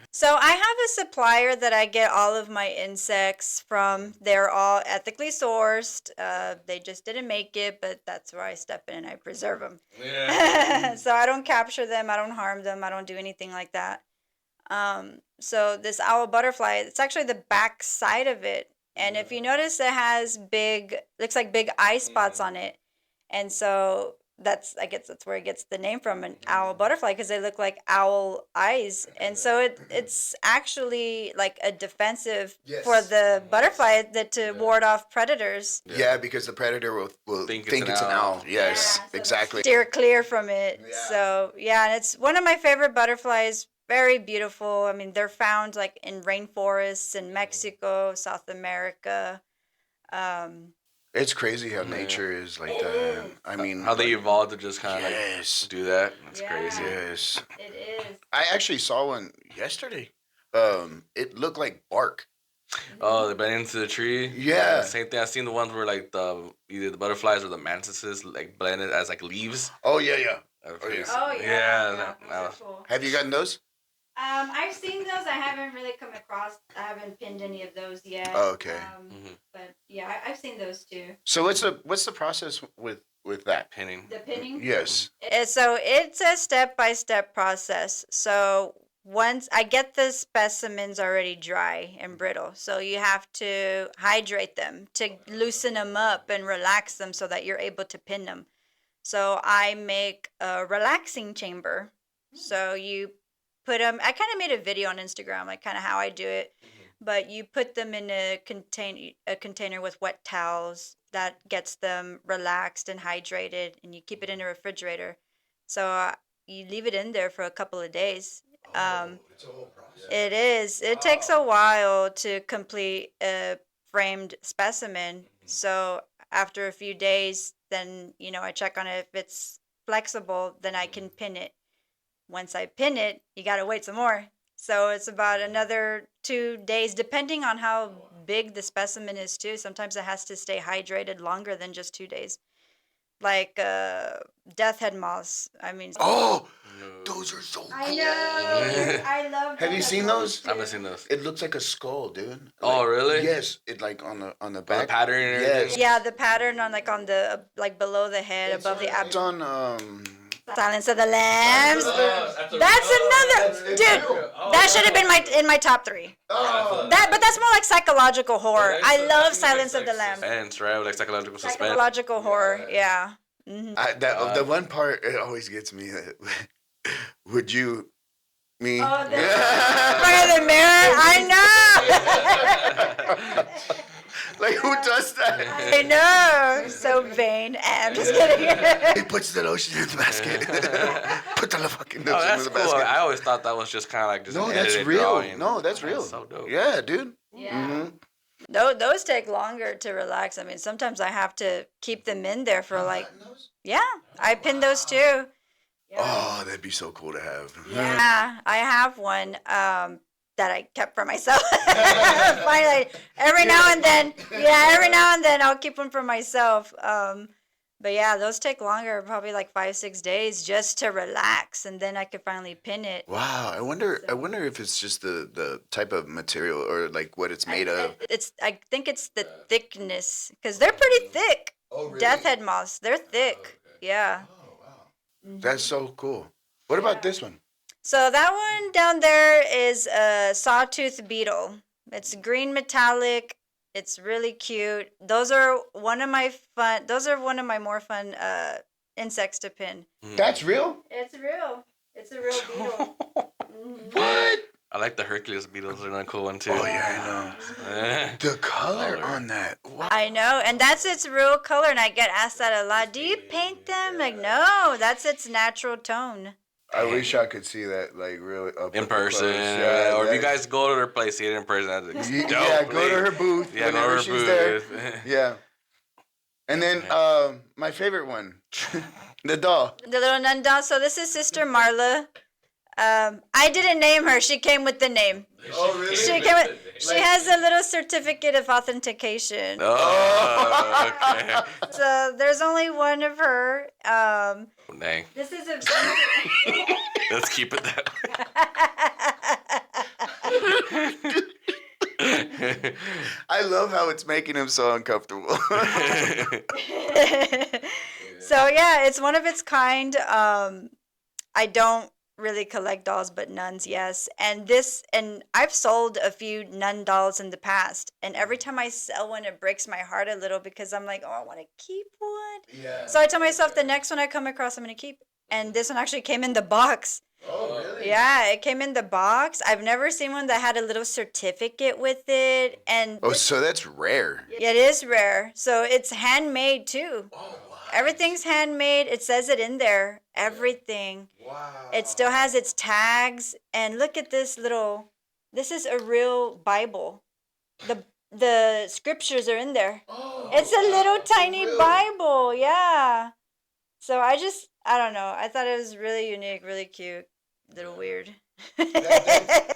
So I have a supplier that I get all of my insects from. They're all ethically sourced. They just didn't make it, but that's where I step in and I preserve them. Yeah. So I don't capture them. I don't harm them. I don't do anything like that. So this owl butterfly, it's actually the back side of it. And if you notice, it has looks like big eye spots on it. And so I guess that's where it gets the name from, an owl butterfly, because they look like owl eyes. And so it's actually like a defensive for the butterfly to ward off predators. Yeah, because the predator will think it's an owl. Yes, so exactly. Steer clear from it. Yeah. So and it's one of my favorite butterflies. Very beautiful. I mean, they're found like in rainforests in Mexico, South America. It's crazy how nature is like that. I mean, how they evolved to just kind of like do that. That's crazy. Yes. It is. I actually saw one yesterday. It looked like bark. Oh, they bent into the tree. Yeah. Same thing. I've seen the ones where like either the butterflies or the mantises like blended as like leaves. Oh yeah. That was cool. Have you gotten those? I've seen those. I haven't really come across. I haven't pinned any of those yet. Oh, okay. But yeah, I've seen those too. So what's the process with that pinning? The pinning. Yes. So it's a step-by-step process. So once I get the specimens already dry and brittle, so you have to hydrate them to loosen them up and relax them so that you're able to pin them. So I make a relaxing chamber. So you put them. I kind of made a video on Instagram, like kind of how I do it. But you put them in a container with wet towels that gets them relaxed and hydrated, and you keep it in a refrigerator. So you leave it in there for a couple of days. It's a whole process. It is. It takes a while to complete a framed specimen. So after a few days, then I check on it. If it's flexible, then I can pin it. Once I pin it, you got to wait some more. So it's about another 2 days, depending on how big the specimen is too. Sometimes it has to stay hydrated longer than just 2 days. Like death head moths. I mean. Oh, those are so cool. I know. I love. Have you seen those? I haven't seen those. It looks like a skull, dude. Oh, really? Yes. It like on the back. The pattern. And everything? Yeah, the pattern on the below the head, above the abdomen. It's on Silence of the Lambs. That's another dude. That should have been in my top 3. Oh. But that's more like psychological horror. I love Silence of the Lambs. Suspense, right? Like psychological suspense. Psychological horror, yeah. The one part it always gets me. Would you, me? Oh, in front of the mirror. I know. Like, who does that? I know. So vain. I'm just kidding. He puts the lotion in the basket. Put the fucking lotion that's in the cool. basket. I always thought that was just kind of like just No, an that's edited real. drawing. No, that's real. That's so dope. Yeah, dude. Yeah. Those take longer to relax. I mean, sometimes I have to keep them in there for like. Yeah, I pin those too. Yeah. Oh, that'd be so cool to have. Yeah, I have one that I kept for myself. Finally, every now and then I'll keep one for myself. But yeah, those take longer, probably like 5-6 days just to relax, and then I could finally pin it. Wow, I wonder if it's just the type of material or like what it's made of. I think it's the thickness, because they're pretty thick. Oh, really? Death head moths, they're thick. Oh, okay. Yeah. Oh, wow. That's so cool. What about this one? So that one down there is a sawtooth beetle. It's green metallic. It's really cute. Those are one of my more fun insects to pin. That's real? It's real. It's a real beetle. What? I like the Hercules beetles. They're another cool one too. Oh yeah, I know. The color on that. Wow. I know, and that's its real color. And I get asked that a lot. Do you paint them? Like, no, that's its natural tone. I wish I could see that, like, really up In person, close. Yeah, or if you guys go to their place, see it in person. That's dope. Yeah, go to her booth. Yeah, go to whenever her she's booth. there. Yeah. And then my favorite one, the doll. The little nun doll. So this is Sister Marla. I didn't name her. She came with the name. Oh, really? She has a little certificate of authentication. Oh, okay. So there's only one of her. Dang. This is a. Let's keep it that way. I love how it's making him so uncomfortable. So yeah, it's one of its kind. I don't really collect dolls, but nuns, yes. And I've sold a few nun dolls in the past, and every time I sell one, it breaks my heart a little because I'm like, oh, I want to keep one. Yeah. So I tell myself the next one I come across, I'm gonna keep. And this one actually came in the box. Oh, really? Yeah, it came in the box. I've never seen one that had a little certificate with it, and Oh, so that's rare. it is rare. So it's handmade too. Oh, wow. Everything's handmade. It says it in there. Everything. Wow. It still has its tags. And look at this little. This is a real Bible. The scriptures are in there. Oh, It's a little tiny really? Bible. Yeah. So I don't know. I thought it was really unique, really cute, little weird.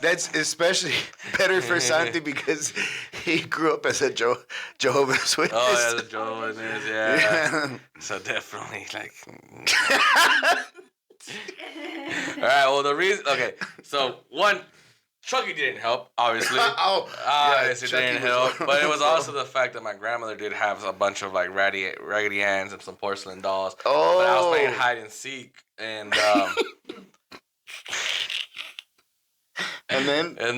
That's especially better for Santi because he grew up as a Jehovah's Witness. Oh, yeah, the Jehovah's Witness, yeah. Yeah. So definitely, like. All right, well, the reason. Okay, so one, Chucky didn't help, obviously. Oh, Obviously, Chucky didn't was help. one But it of was them. also the fact that my grandmother did have a bunch of, like, Raggedy Anns and some porcelain dolls. Oh. But I was playing hide and seek, and. And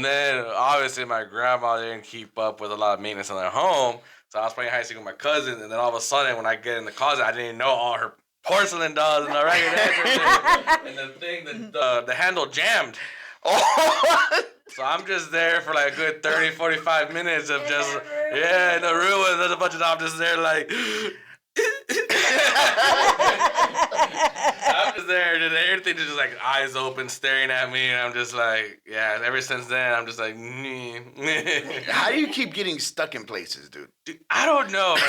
then obviously my grandma didn't keep up with a lot of maintenance in their home, so I was playing hide and seek with my cousin, and then all of a sudden when I get in the closet, I didn't know all her porcelain dolls and the Raggedy Anns and the thing, the handle jammed. oh, So I'm just there for like a good 30, 45 minutes of just, yeah, in the room, and there's a bunch of them just there like, I'm just there, and everything just like eyes open, staring at me, and I'm just like, yeah. And ever since then, I'm just like, how do you keep getting stuck in places, dude? Dude, I don't know, man.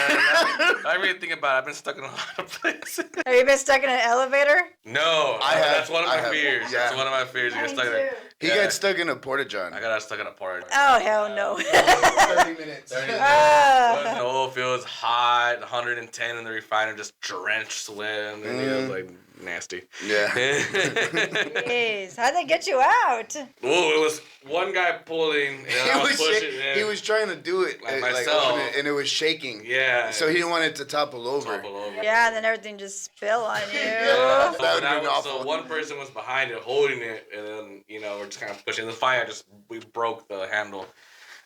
I really think about it. I've been stuck in a lot of places. Have you been stuck in an elevator? No, I have. That's one of I my have. fears. Yeah. That's one of my fears. You get stuck there. He Yeah. got stuck in a porta john. I got stuck in a porta. Oh, hell no. 30 minutes. It was in Ah. the oil field, it was hot, 110 in the refiner, just drenched sweat, and it was like nasty. Yeah. Jeez, how'd they get you out? Oh, it was one guy pulling, and I was pushing. He was trying to do it Like like myself. open it, and it was shaking. Yeah. So he didn't want it to topple over. Topple over. Yeah, and then everything just spill on you. Yeah. So, That would've been so awful. one person was behind it, holding it, and then we're just kind of pushing. The fire we broke the handle,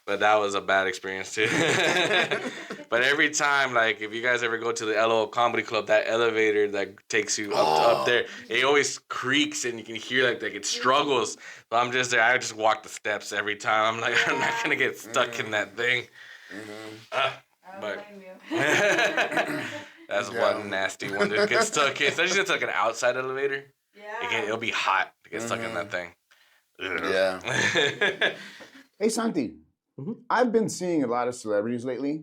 but that was a bad experience too. But every time, like if you guys ever go to the LO Comedy Club, that elevator that takes you up there, it always creaks, and you can hear like it struggles. So I'm just there. I just walk the steps every time. I'm like, I'm not gonna get stuck in that thing. But that's one nasty one to get stuck in. Especially if it's like an outside elevator. It'll be hot to get stuck in that thing. Yeah. Hey, Santi. I've been seeing a lot of celebrities lately,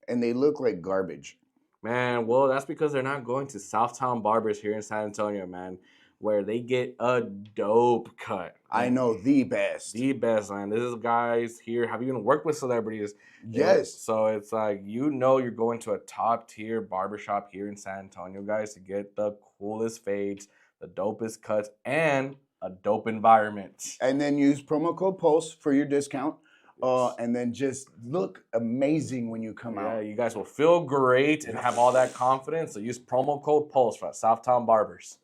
and they look like garbage. Man, well, that's because they're not going to Southtown Barbers here in San Antonio, man, where they get a dope cut. I know the best. The best, man. This is guys here have even worked with celebrities. Yes. So it's like, you're going to a top tier barbershop here in San Antonio, guys, to get the coolest fades, the dopest cuts, and a dope environment. And then use promo code PULSE for your discount. And then just look amazing when you come Yeah, out. you guys will feel great and have all that confidence. So use promo code PULSE for Southtown Barbers.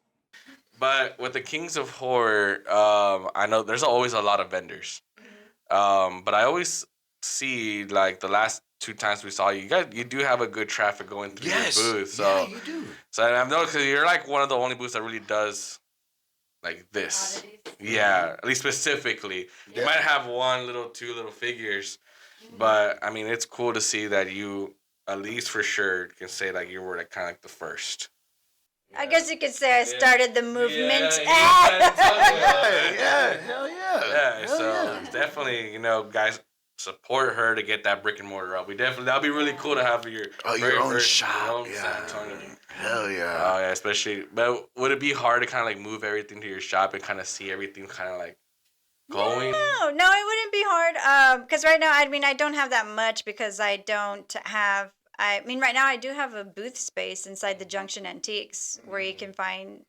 But with the Kings of Horror, I know there's always a lot of vendors. But I always see like the last 2 times we saw you, you do have a good traffic going through your booth. So yeah, you do. So I've noticed because you're like one of the only booths that really does like this. Yeah, at least specifically. You might have two little figures, but I mean it's cool to see that you at least for sure can say like you were like kind of like the first. I guess you could say I started the movement. Yeah, hell yeah. Yeah, Hell so yeah. definitely, guys support her to get that brick and mortar up. That'd be really cool to have your Your own shop. your own Yeah. San Antonio. Hell yeah. Oh yeah, especially. But would it be hard to kind of like move everything to your shop and kind of see everything kind of like going? No, it wouldn't be hard. Because right now, I don't have that much because I don't have. Right now I do have a booth space inside the Junction Antiques where you can find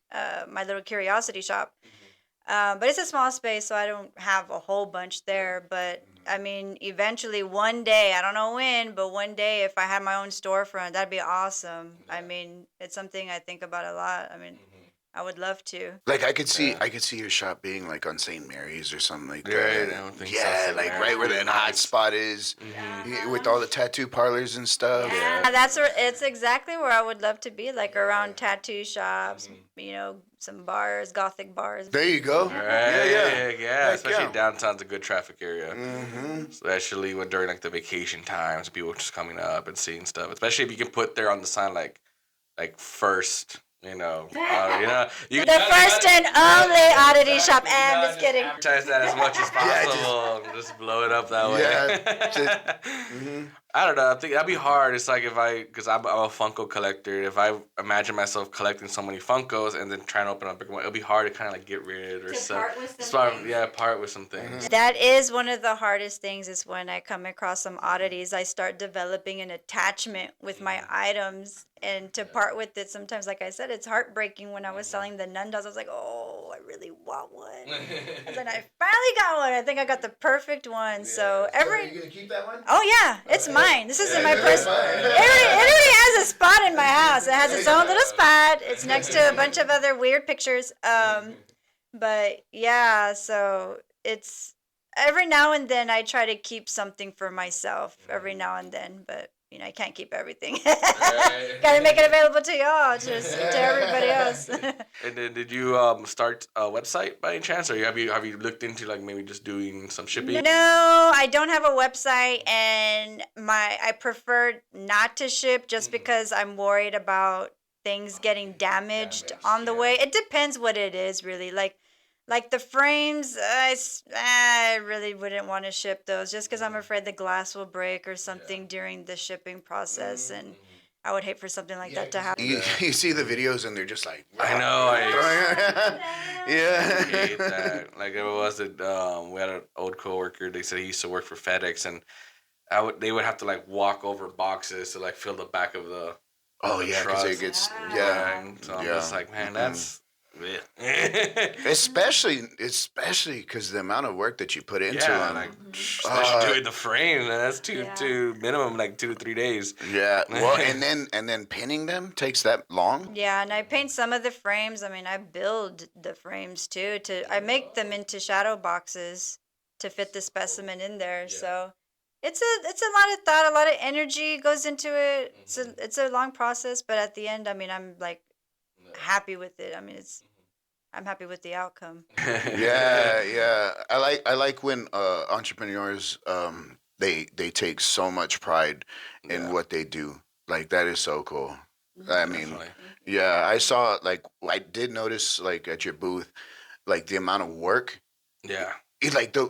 my little curiosity shop. But it's a small space, so I don't have a whole bunch there. But eventually one day, I don't know when, but one day if I had my own storefront, that'd be awesome. It's something I think about a lot. I would love to. Like I could see your shop being like on St. Mary's or something like that. Right, I don't think so. Yeah, like right where the hot spot is, with all the tattoo parlors and stuff. Yeah, it's exactly where I would love to be, like around tattoo shops, some bars, gothic bars. There you go. Right. Yeah. Heck Especially yeah. downtown's a good traffic area. Mm-hmm. Especially during like the vacation times, people just coming up and seeing stuff. Especially if you can put there on the sign like first. You The first and only oddity shop. And just kidding. Advertise that as much as possible. Just blow it up that way. Yeah. I don't know. I think that'd be hard. It's like because I'm a Funko collector. If I imagine myself collecting so many Funkos and then trying to open up, it'll be hard to kind of like get rid or part with some things. Part with some things. That is one of the hardest things is when I come across some oddities, I start developing an attachment with my items and to part with it. Sometimes, like I said, it's heartbreaking. When I was selling the nun dolls, I was like, oh, I really want one. And then I finally got one. I think I got the perfect one. So Are you gonna keep that one? Oh yeah, it's mine. This isn't my personal. It already has a spot in my house. It has its own little spot. It's next to a bunch of other weird pictures. But yeah, so it's every now and then I try to keep something for myself every now and then, but I can't keep everything. Gotta make it available to y'all, just to everybody else. And then did you start a website by any chance, or have you looked into like maybe just doing some shipping? No, I don't have a website, and I prefer not to ship just because I'm worried about things getting damaged on the way. It depends what it is, really. Like the frames, I really wouldn't want to ship those just because I'm afraid the glass will break or something during the shipping process, and I would hate for something like that to happen. You see the videos and they're just like, I know. Yeah. I hate that. Like it was we had an old coworker. They said he used to work for FedEx, and they would have to like walk over boxes to like fill the back of the. Oh yeah, because it gets So I'm just like, man, that's. especially because the amount of work that you put into them. Like, especially doing the frame, man, that's two minimum like 2 to 3 days. Yeah, well, and then pinning them takes that long. Yeah, and I paint some of the frames. I build the frames too. I make them into shadow boxes to fit the specimen in there. So it's a lot of thought, a lot of energy goes into it. It's a long process, but at the end, I'm like happy with it. I'm happy with the outcome. Yeah. I like when entrepreneurs they take so much pride in what they do. Like that is so cool. I mean, yeah, I saw I did notice at your booth, the amount of work. Yeah.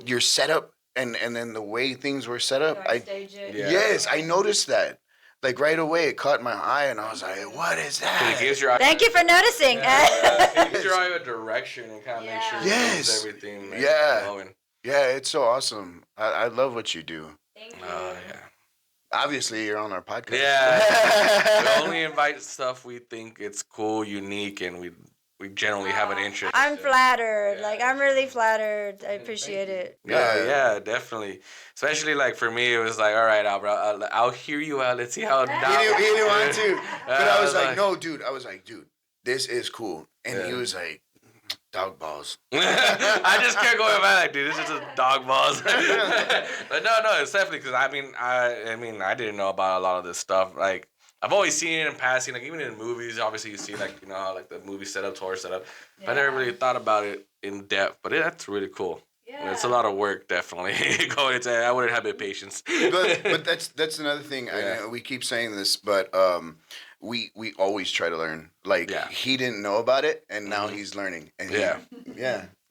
Your setup and then the way things were set up. Yes, I noticed that. Right away, it caught my eye, and I was like, "What is that?" It gives your eye, thank you for noticing. it gives your eye a direction and kind of make sure Yes. it moves everything. Flowing. Yeah, it's so awesome. I love what you do. Thank you. Yeah. Obviously, you're on our podcast. Yeah. We only invite stuff we think it's cool, unique, and we generally have an interest. I'm flattered. I'm really flattered. I appreciate it. Yeah, definitely. Especially for me, it was like, all right, Albert, I'll hear you out. Let's see how. He didn't want to, but I was like, no, dude. I was like, dude, this is cool, and he was like, Dog balls. I just kept going back like, dude, this is just dog balls. But no, it's definitely because I didn't know about a lot of this stuff. Like I've always seen it in passing, like even in movies. Obviously, you see like how like the movie setup, tour setup. But I never really thought about it in depth. But that's really cool. Yeah. It's a lot of work, definitely. Going into I wouldn't have the patience. but that's another thing. Yeah. We keep saying this, but we always try to learn. Like he didn't know about it, and now he's learning. And yeah,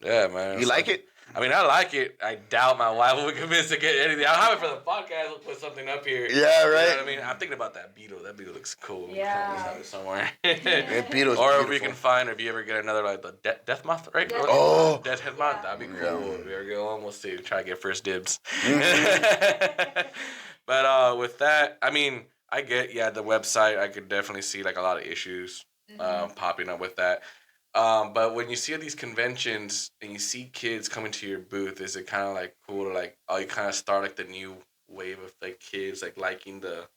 man. You like it? I mean, I like it. I doubt my wife will be convinced to get anything. I'll have it for the podcast. We'll put something up here. Yeah, right. You know what I mean, I'm thinking about that beetle. That beetle looks cool. Yeah. We have it somewhere. Beetle's or beautiful. if we can find, if you ever get another like the death moth, right? Oh, death head moth. That'd be cool. If we ever get one, we'll see. Try to get first dibs. But with that, I mean, I get the website. I could definitely see like a lot of issues popping up with that. But when you see at these conventions and you see kids coming to your booth, is it kind of like cool to like, you kind of start like the new wave of like kids like liking the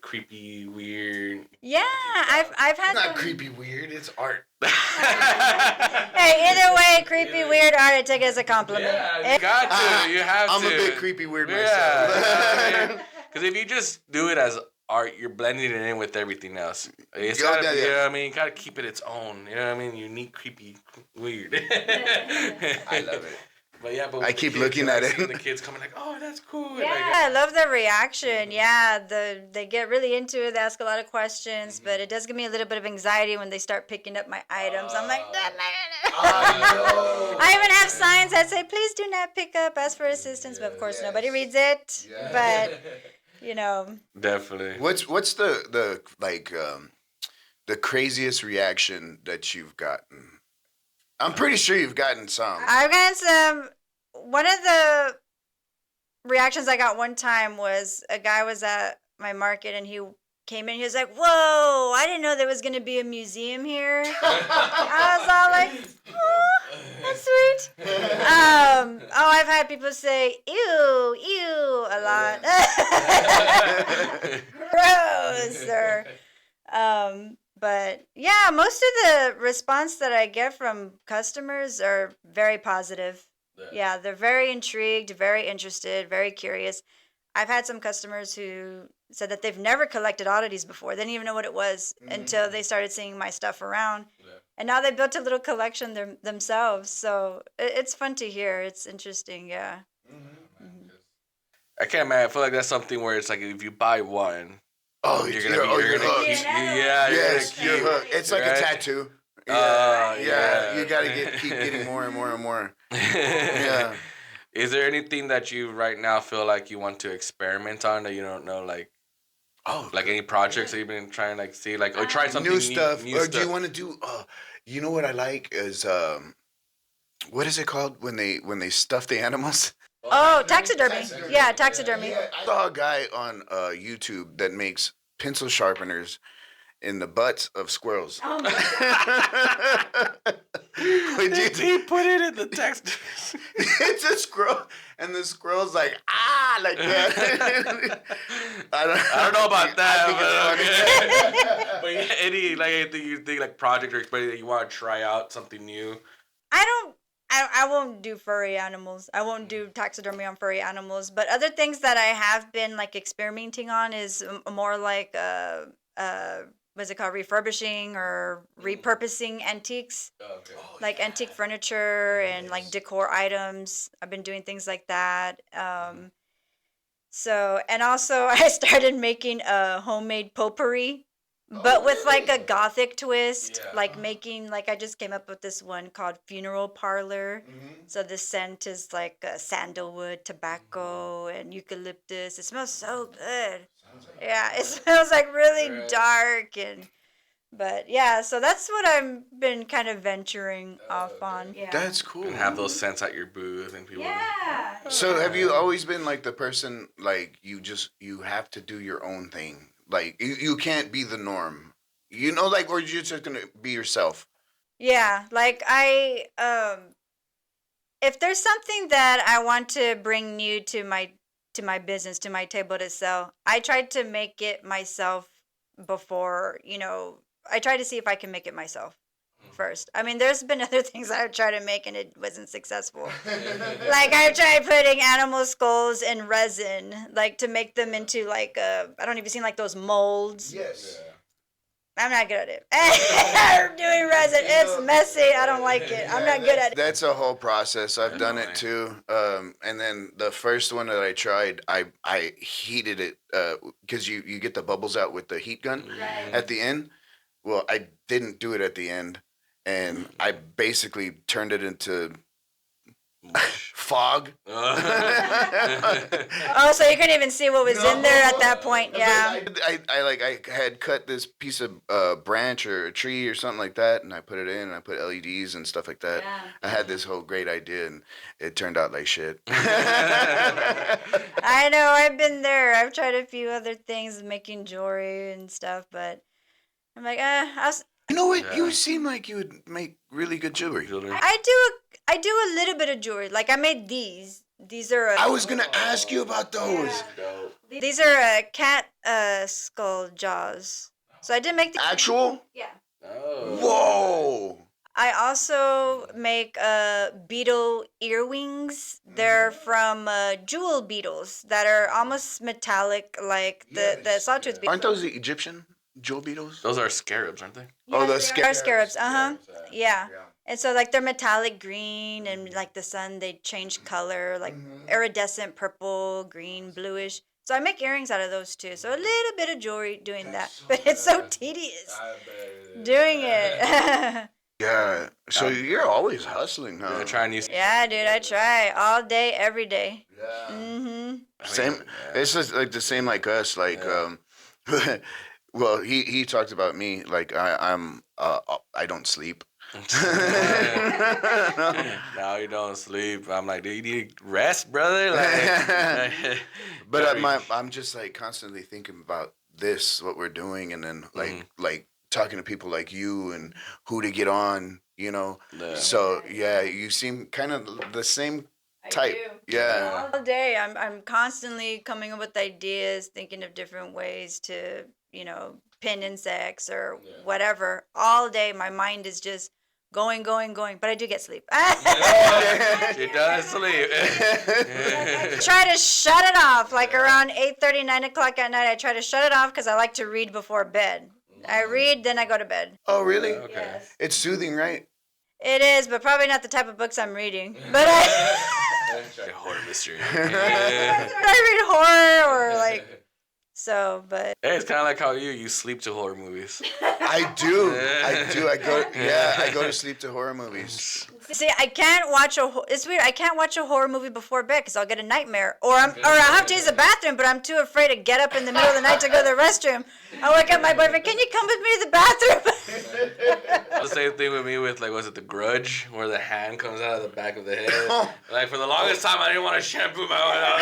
creepy, weird. Yeah, I've had. It's not creepy weird. It's art. Hey, either way, creepy weird art, I take it as a compliment. Yeah, you got to. You have I'm to. a bit creepy weird myself. Because if you just do it as art, you're blending it in with everything else. It's You know gotta, what I mean? You gotta keep it its own. You know what I mean? Unique, creepy, weird. I love it. But I keep looking at it. The kids coming like, oh, that's cool. Yeah, Like, I love the reaction. Yeah, they get really into it. They ask a lot of questions, but it does give me a little bit of anxiety when they start picking up my items. I'm like, I even have signs that say, "Please do not pick up. Ask for assistance." But of course, nobody reads it. Yeah. But you know, definitely. What's the the craziest reaction that you've gotten? I'm pretty sure you've gotten some. I've gotten some. One of the reactions I got one time was a guy was at my market and he came in. He was like, "Whoa! I didn't know there was gonna be a museum here." I was all like, "Oh, that's sweet." I've had people say, "Ew, ew," a lot. Gross. But yeah, most of the response that I get from customers are very positive. Yeah, they're very intrigued, very interested, very curious. I've had some customers who said that they've never collected oddities before. They didn't even know what it was until they started seeing my stuff around. Yeah. And now they built a little collection themselves. So it's fun to hear. It's interesting, yeah. I can't, man. I feel like that's something where it's like if you buy one, you're gonna hooked. Yes, you're hooked. It's like a tattoo. Yeah. You gotta keep getting more and more and more. Yeah. Is there anything that you right now feel like you want to experiment on that you don't know, like like any projects that you've been trying to like see, like or try something new stuff? New Or stuff. do you want to do? You know what I like is what is it called when they stuff the animals? Oh, taxidermy. Yeah, taxidermy. Yeah, I saw a guy on YouTube that makes pencil sharpeners in the butts of squirrels. Oh my Did he put it in the text? It's a squirrel, and the squirrel's like like that. I don't know about that. But But yeah, anything you think like project or experience that you want to try out something new? I won't do furry animals. I won't do taxidermy on furry animals. But other things that I have been like experimenting on is more like what's it called, refurbishing or repurposing antiques, like antique furniture and like decor items. I've been doing things like that. So, and also I started making a homemade potpourri, but with like a gothic twist, like making, like I just came up with this one called Funeral Parlor. So the scent is like sandalwood, tobacco, and eucalyptus. It smells so good. Yeah, it smells like really dark but yeah, so that's what I've been kind of venturing off on. Yeah. That's cool. And have those scents at your booth and people. Yeah. So have you always been like the person like you have to do your own thing? Like you can't be the norm. You know, like, or you're just gonna be yourself. Yeah, like if there's something that I want to bring new to my business, to my table to sell, I tried to make it myself before, I try to see if I can make it myself. first. I mean, there's been other things I've tried to make and it wasn't successful. Like I tried putting animal skulls in resin, like to make them into like I don't even see like those molds. Yes. I'm not good at it. Doing resin, it's messy. I don't like it. I'm not good at it. That's a whole process. I've done it too. And then the first one that I tried, I heated it because you get the bubbles out with the heat gun at the end. Well, I didn't do it at the end, and I basically turned it into fog. Oh, so you couldn't even see what was in there at that point. Yeah. I had cut this piece of branch or a tree or something like that, and I put it in, and I put LEDs and stuff like that. Yeah. I had this whole great idea, and it turned out like shit. I know, I've been there. I've tried a few other things, making jewelry and stuff, but I'm like, You know what? You seem like you would make really good jewelry. I do a little bit of jewelry. Like I made these. These are. I was gonna ask you about those. These are cat skull jaws. So I did make the Actual? Yeah. Oh. Whoa! I also make beetle earwings. They're from jewel beetles that are almost metallic, like the sawtooth beetle. Aren't those the Egyptian jewel beetles? Those are scarabs, aren't they? Oh, the They are scarabs. scarabs. Yeah. And so like they're metallic green and like the sun they change color, like iridescent purple, green, bluish. So I make earrings out of those too. So a little bit of jewelry doing that. But it's so tedious doing it. Yeah. So you're always hustling, huh? Trying new. Yeah, dude, I try all day, every day. Yeah. Mm-hmm. Same. It's just like the same like us. Like, well, he talked about me. Like I don't sleep. Now you don't sleep. I'm like, do you need rest, brother? Like, But I'm just like constantly thinking about this, what we're doing, and then like talking to people like you and who to get on, you know. Yeah. So yeah, you seem kind of the same type. Yeah. All day, I'm constantly coming up with ideas, thinking of different ways to, pin insects or whatever. All day, my mind is just going. But I do get sleep. She does sleep. Try to shut it off, like around 8:30, 9 o'clock at night. I try to shut it off because I like to read before bed. I read, then I go to bed. Oh really? Okay. Yes. It's soothing, right? It is, but probably not the type of books I'm reading. But Horror mystery. I read horror or like so. But Hey, it's kind of like how you sleep to horror movies. I do. I go to sleep to horror movies. see, I can't watch it's weird. I can't watch a horror movie before bed because I'll get a nightmare, or I'll have to use the bathroom, but I'm too afraid to get up in the middle of the night to go to the restroom. I wake up my boyfriend. Can you come with me to the bathroom? The same thing with me with like, was it The Grudge, where the hand comes out of the back of the head? Like for the longest time, I didn't want to shampoo my own. I was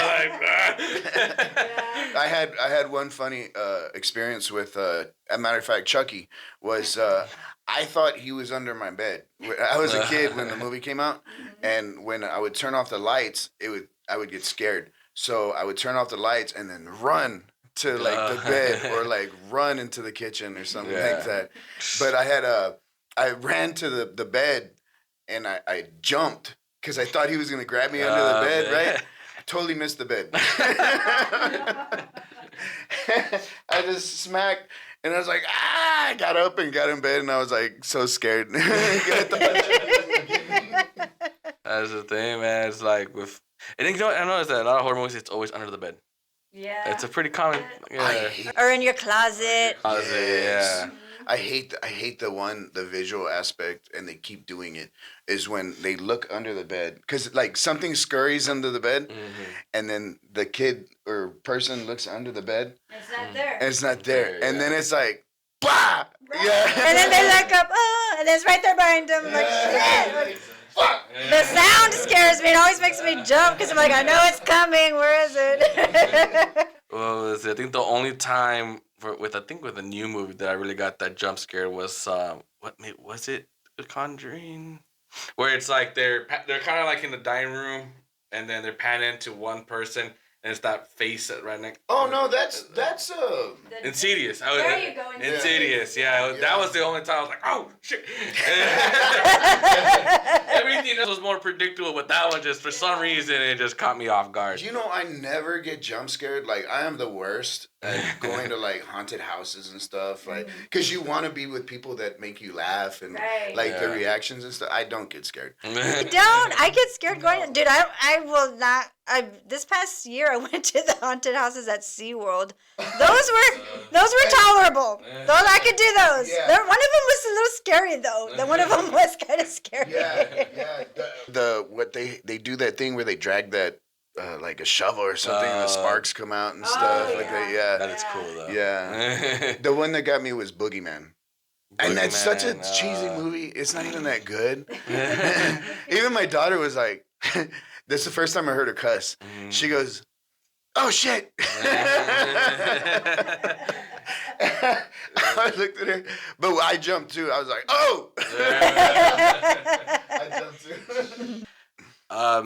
like, I had one funny experience with, as a matter of fact, Chucky was. I thought he was under my bed. I was a kid when the movie came out, and when I would turn off the lights, I would get scared. So I would turn off the lights and then run to like the bed or like run into the kitchen or something like that. But I ran to the bed and I jumped because I thought he was gonna grab me under the bed, right? Totally missed the bed. I just smacked. And I was like, I got up and got in bed, and I was like so scared. that's the thing, man. It's like with, and you know what I noticed that a lot of horror movies, it's always under the bed. Yeah. It's a pretty common. Or in your closet. Yeah. I hate the visual aspect, and they keep doing it, is when they look under the bed. Because, like, something scurries under the bed, and then the kid or person looks under the bed. It's not there. And it's not there. And then it's like, bah! Yeah. And then they look up, and it's right there behind them. Like, shit. Fuck! The sound scares me. It always makes me jump because I'm like, I know it's coming. Where is it? Well, I think the only time with a new movie that I really got that jump scare was was it The Conjuring, where it's like they're kind of like in the dining room and then they're panning to one person and it's that face right next. Oh no, that's Insidious. There you go, Insidious. Yeah, that was the only time I was like, oh shit. Everything else was more predictable, but that one just for some reason it just caught me off guard. You know, I never get jump scared. Like, I am the worst at going to like haunted houses and stuff. Like, because you want to be with people that make you laugh and like the reactions and stuff. I don't get scared. You don't. I get scared going. Dude, I will not. This past year I went to the haunted houses at SeaWorld. Those were tolerable. Those I could do those. Yeah. One of them was a little scary though. The one of them was kind of scary. Yeah. What they do that thing where they drag that like a shovel or something and the sparks come out and stuff like that. Yeah. That is cool though. Yeah. The one that got me was Boogeyman. And that's such a cheesy movie. It's not even that good. Even my daughter was like, this is the first time I heard her cuss. She goes, "Oh shit." I looked at her, but I jumped too. I was like, "Oh." I jumped too.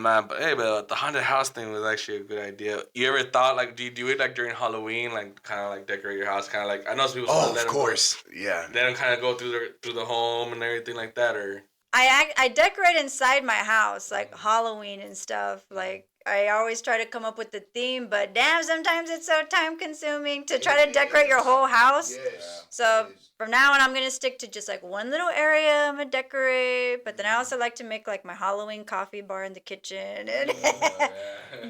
Man, but hey, but the haunted house thing was actually a good idea. You ever thought like, do you do it like during Halloween, like kind of like decorate your house, kind of like I know some people. Oh, of course, yeah. Let them kind of go through the home and everything like that, or. I decorate inside my house, like Halloween and stuff. Like, I always try to come up with the theme, but damn, sometimes it's so time consuming to try to decorate your whole house. Yes. So from now on, I'm going to stick to just like one little area I'm going to decorate. But then I also like to make like my Halloween coffee bar in the kitchen.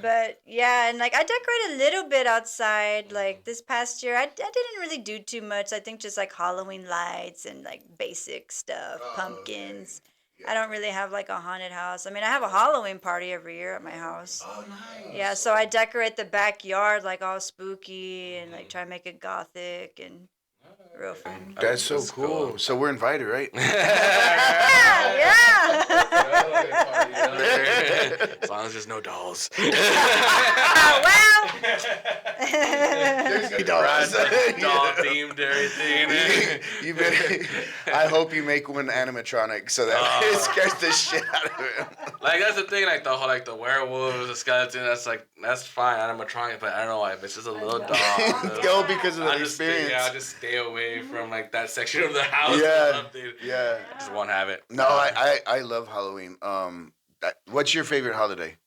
But yeah, and like I decorate a little bit outside. Like this past year, I didn't really do too much. I think just like Halloween lights and like basic stuff, pumpkins. Okay. I don't really have like a haunted house. I mean, I have a Halloween party every year at my house. Oh, nice. Yeah, so I decorate the backyard like all spooky and like try to make it gothic and real fun. That's so cool. So we're invited, right? Yeah. As long as there's no dolls. Well. There's dolls. Doll themed everything. You better. I hope you make one animatronic so that it scares the shit out of him. Like that's the thing, like the whole like the werewolves, the skeleton. That's fine, animatronic, but I don't know why. If it's just a little doll. Go because of the I'll experience. I'll just stay away from like that section of the house. Yeah. Or something. Yeah. I just won't have it. No, I love Halloween. What's your favorite holiday?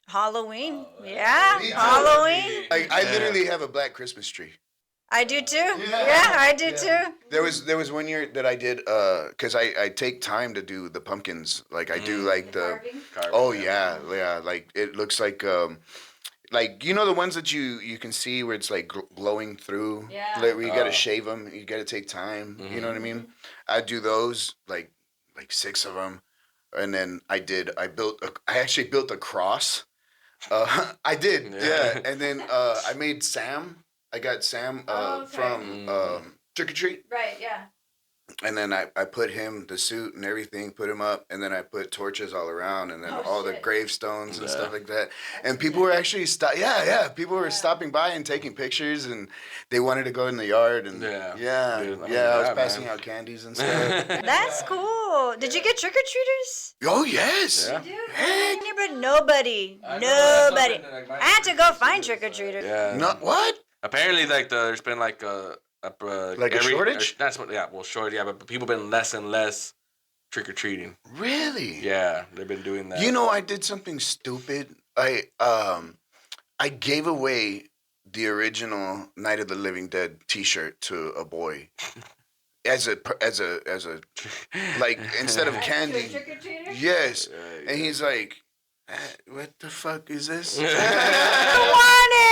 Halloween. Yeah, Me too. Halloween. Like I literally have a black Christmas tree. I do too. Yeah, I do too. There was one year that I did because I take time to do the pumpkins. Like I do like the Carving, oh yeah like it looks like you know the ones that you can see where it's like glowing through. Yeah. Like, where you gotta shave them. You gotta take time. You know what I mean? I do those like 6 of them, and then I actually built a cross. I did, yeah. And then I made Sam. I got Sam from Trick or Treat. Right. Yeah. And then I put him, the suit and everything, put him up, and then I put torches all around, and then all the gravestones and stuff like that. And people were actually people were stopping by and taking pictures, and they wanted to go in the yard, and Dude, I was passing out candies and stuff. That's cool. Did you get trick or treaters? Oh yes. Yeah. Heck. But nobody. I had to go find trick or treaters. Yeah. No, what? Apparently, like there's been like a shortage? That's what. Yeah. Well, short. Yeah, but people been less and less trick or treating. Really? Yeah, they've been doing that. You know, I did something stupid. I gave away the original Night of the Living Dead T-shirt to a boy, as a like instead of candy. Trick or treaters? Yes, and he's like, "What the fuck is this?" I want it.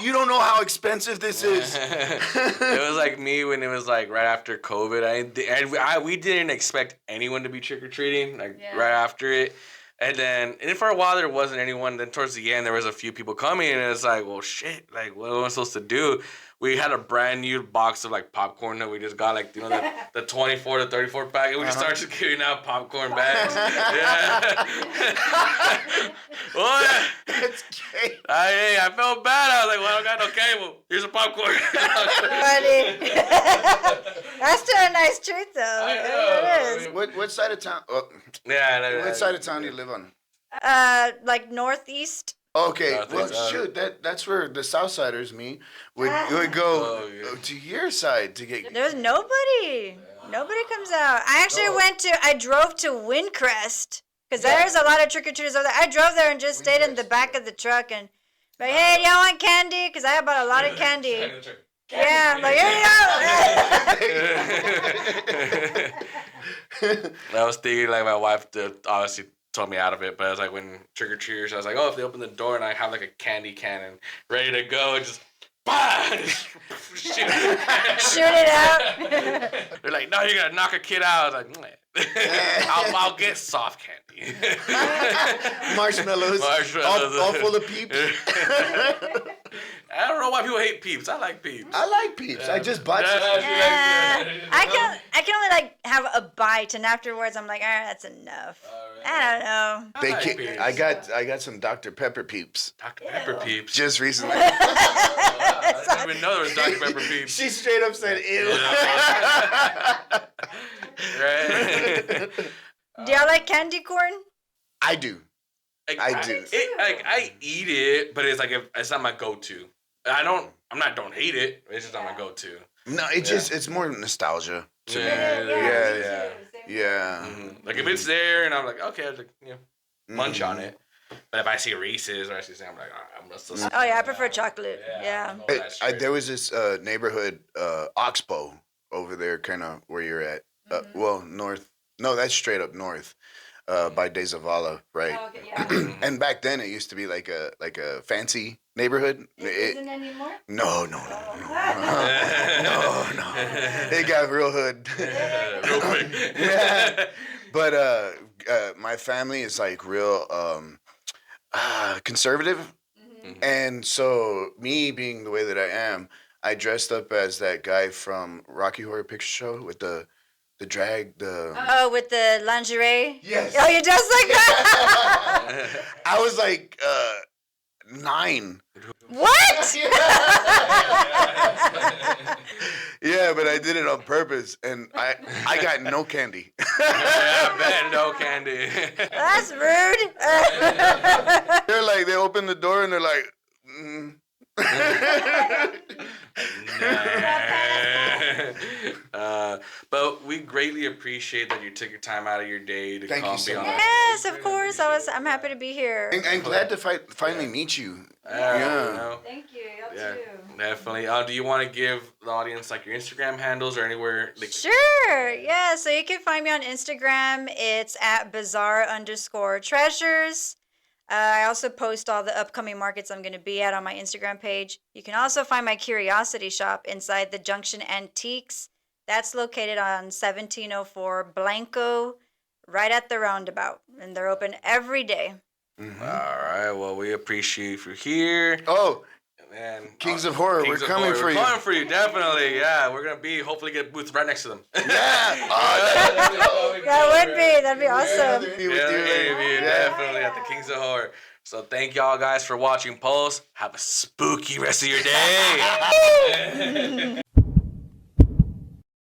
You don't know how expensive this is. It was like me when it was like right after COVID. We didn't expect anyone to be trick or treating right after it, and then for a while there wasn't anyone. Then towards the end there was a few people coming, and it's like, well, shit, like what am I supposed to do? We had a brand new box of like popcorn that we just got, like the 24 to 34 pack, and we just started giving out popcorn bags. Yeah. Well, That's great. I felt bad. I was like, well, I don't got no cable. Here's a popcorn. Funny. That's still a nice treat, though. I know. It is. What side of town? Yeah. What side of town do you live on? Like northeast. Okay, Nothing. well, shoot, that's where the Southsiders me would go Oh, yeah. to your side to get. There's nobody. Nobody comes out. I actually I drove to Windcrest because there's a lot of trick or treaters over there. I drove there and just stayed in the back of the truck and like, hey, do y'all want candy? Because I bought a lot of candy. Yeah, I'm like, here you go. I was thinking, like, my wife obviously told me out of it, but I was like, when trick or treaters, I was like, oh, if they open the door and I have like a candy cannon ready to go, and just, bah! Just shoot it. Shoot it out. They're like, no, you're gonna knock a kid out. I was like, I'll get soft candy. Marshmallows. All full of peeps. I don't know why people hate peeps. I like peeps. I like peeps. I just bought some. I can only like have a bite and afterwards I'm like, all right, that's enough. I don't know. I got some Dr. Pepper peeps Dr. Pepper peeps. just recently. I didn't even know there was Dr. Pepper peeps. She straight up said, "Ew." Right? Do y'all like candy corn? I do. Like, I do. I eat it, but it's like it's not my go-to. Don't hate it. It's just not my go-to. No, it's more nostalgia to me. Yeah. Mhm. Like if it's there and I'm like, okay, I'll just, munch on it. But if I see Reese's or I see something, I'm like, I'm just. Oh yeah, I prefer chocolate. Yeah. There was this neighborhood Oxbow over there, kind of where you're at. Well, north. No, that's straight up north, by De Zavala, right? Oh, okay, yeah. And back then, it used to be like a fancy neighborhood. Isn't anymore? No. It got real hood. Real quick. Yeah. But my family is like real conservative. And so me being the way that I am, I dressed up as that guy from Rocky Horror Picture Show with the drag, Oh, with the lingerie? Yes. Oh, you dressed like that? I was like 9. What? Yeah, but I did it on purpose, and I got no candy. Yeah, man, no candy. That's rude. They're like, they open the door and they're like, but we greatly appreciate that you took your time out of your day to Thank come you so be on. much. Yes, of course. I'm happy to be here. I'm glad to finally meet you. Yeah. Thank you. Y'all Yeah, too. definitely. Do you want to give the audience like your Instagram handles or anywhere? Like, Sure. Yeah. So you can find me on Instagram. It's at bizarre_treasures. I also post all the upcoming markets I'm going to be at on my Instagram page. You can also find my curiosity shop inside the Junction Antiques. That's located on 1704 Blanco, right at the roundabout. And they're open every day. Mm-hmm. all right. Well, we appreciate you here. Oh, And Kings of Horror, we're coming for you. We're coming for you, definitely. Yeah, we're gonna hopefully get booths right next to them. Yeah. That'd be awesome. Definitely at the Kings of Horror. So thank y'all guys for watching Pulse. Have a spooky rest of your day.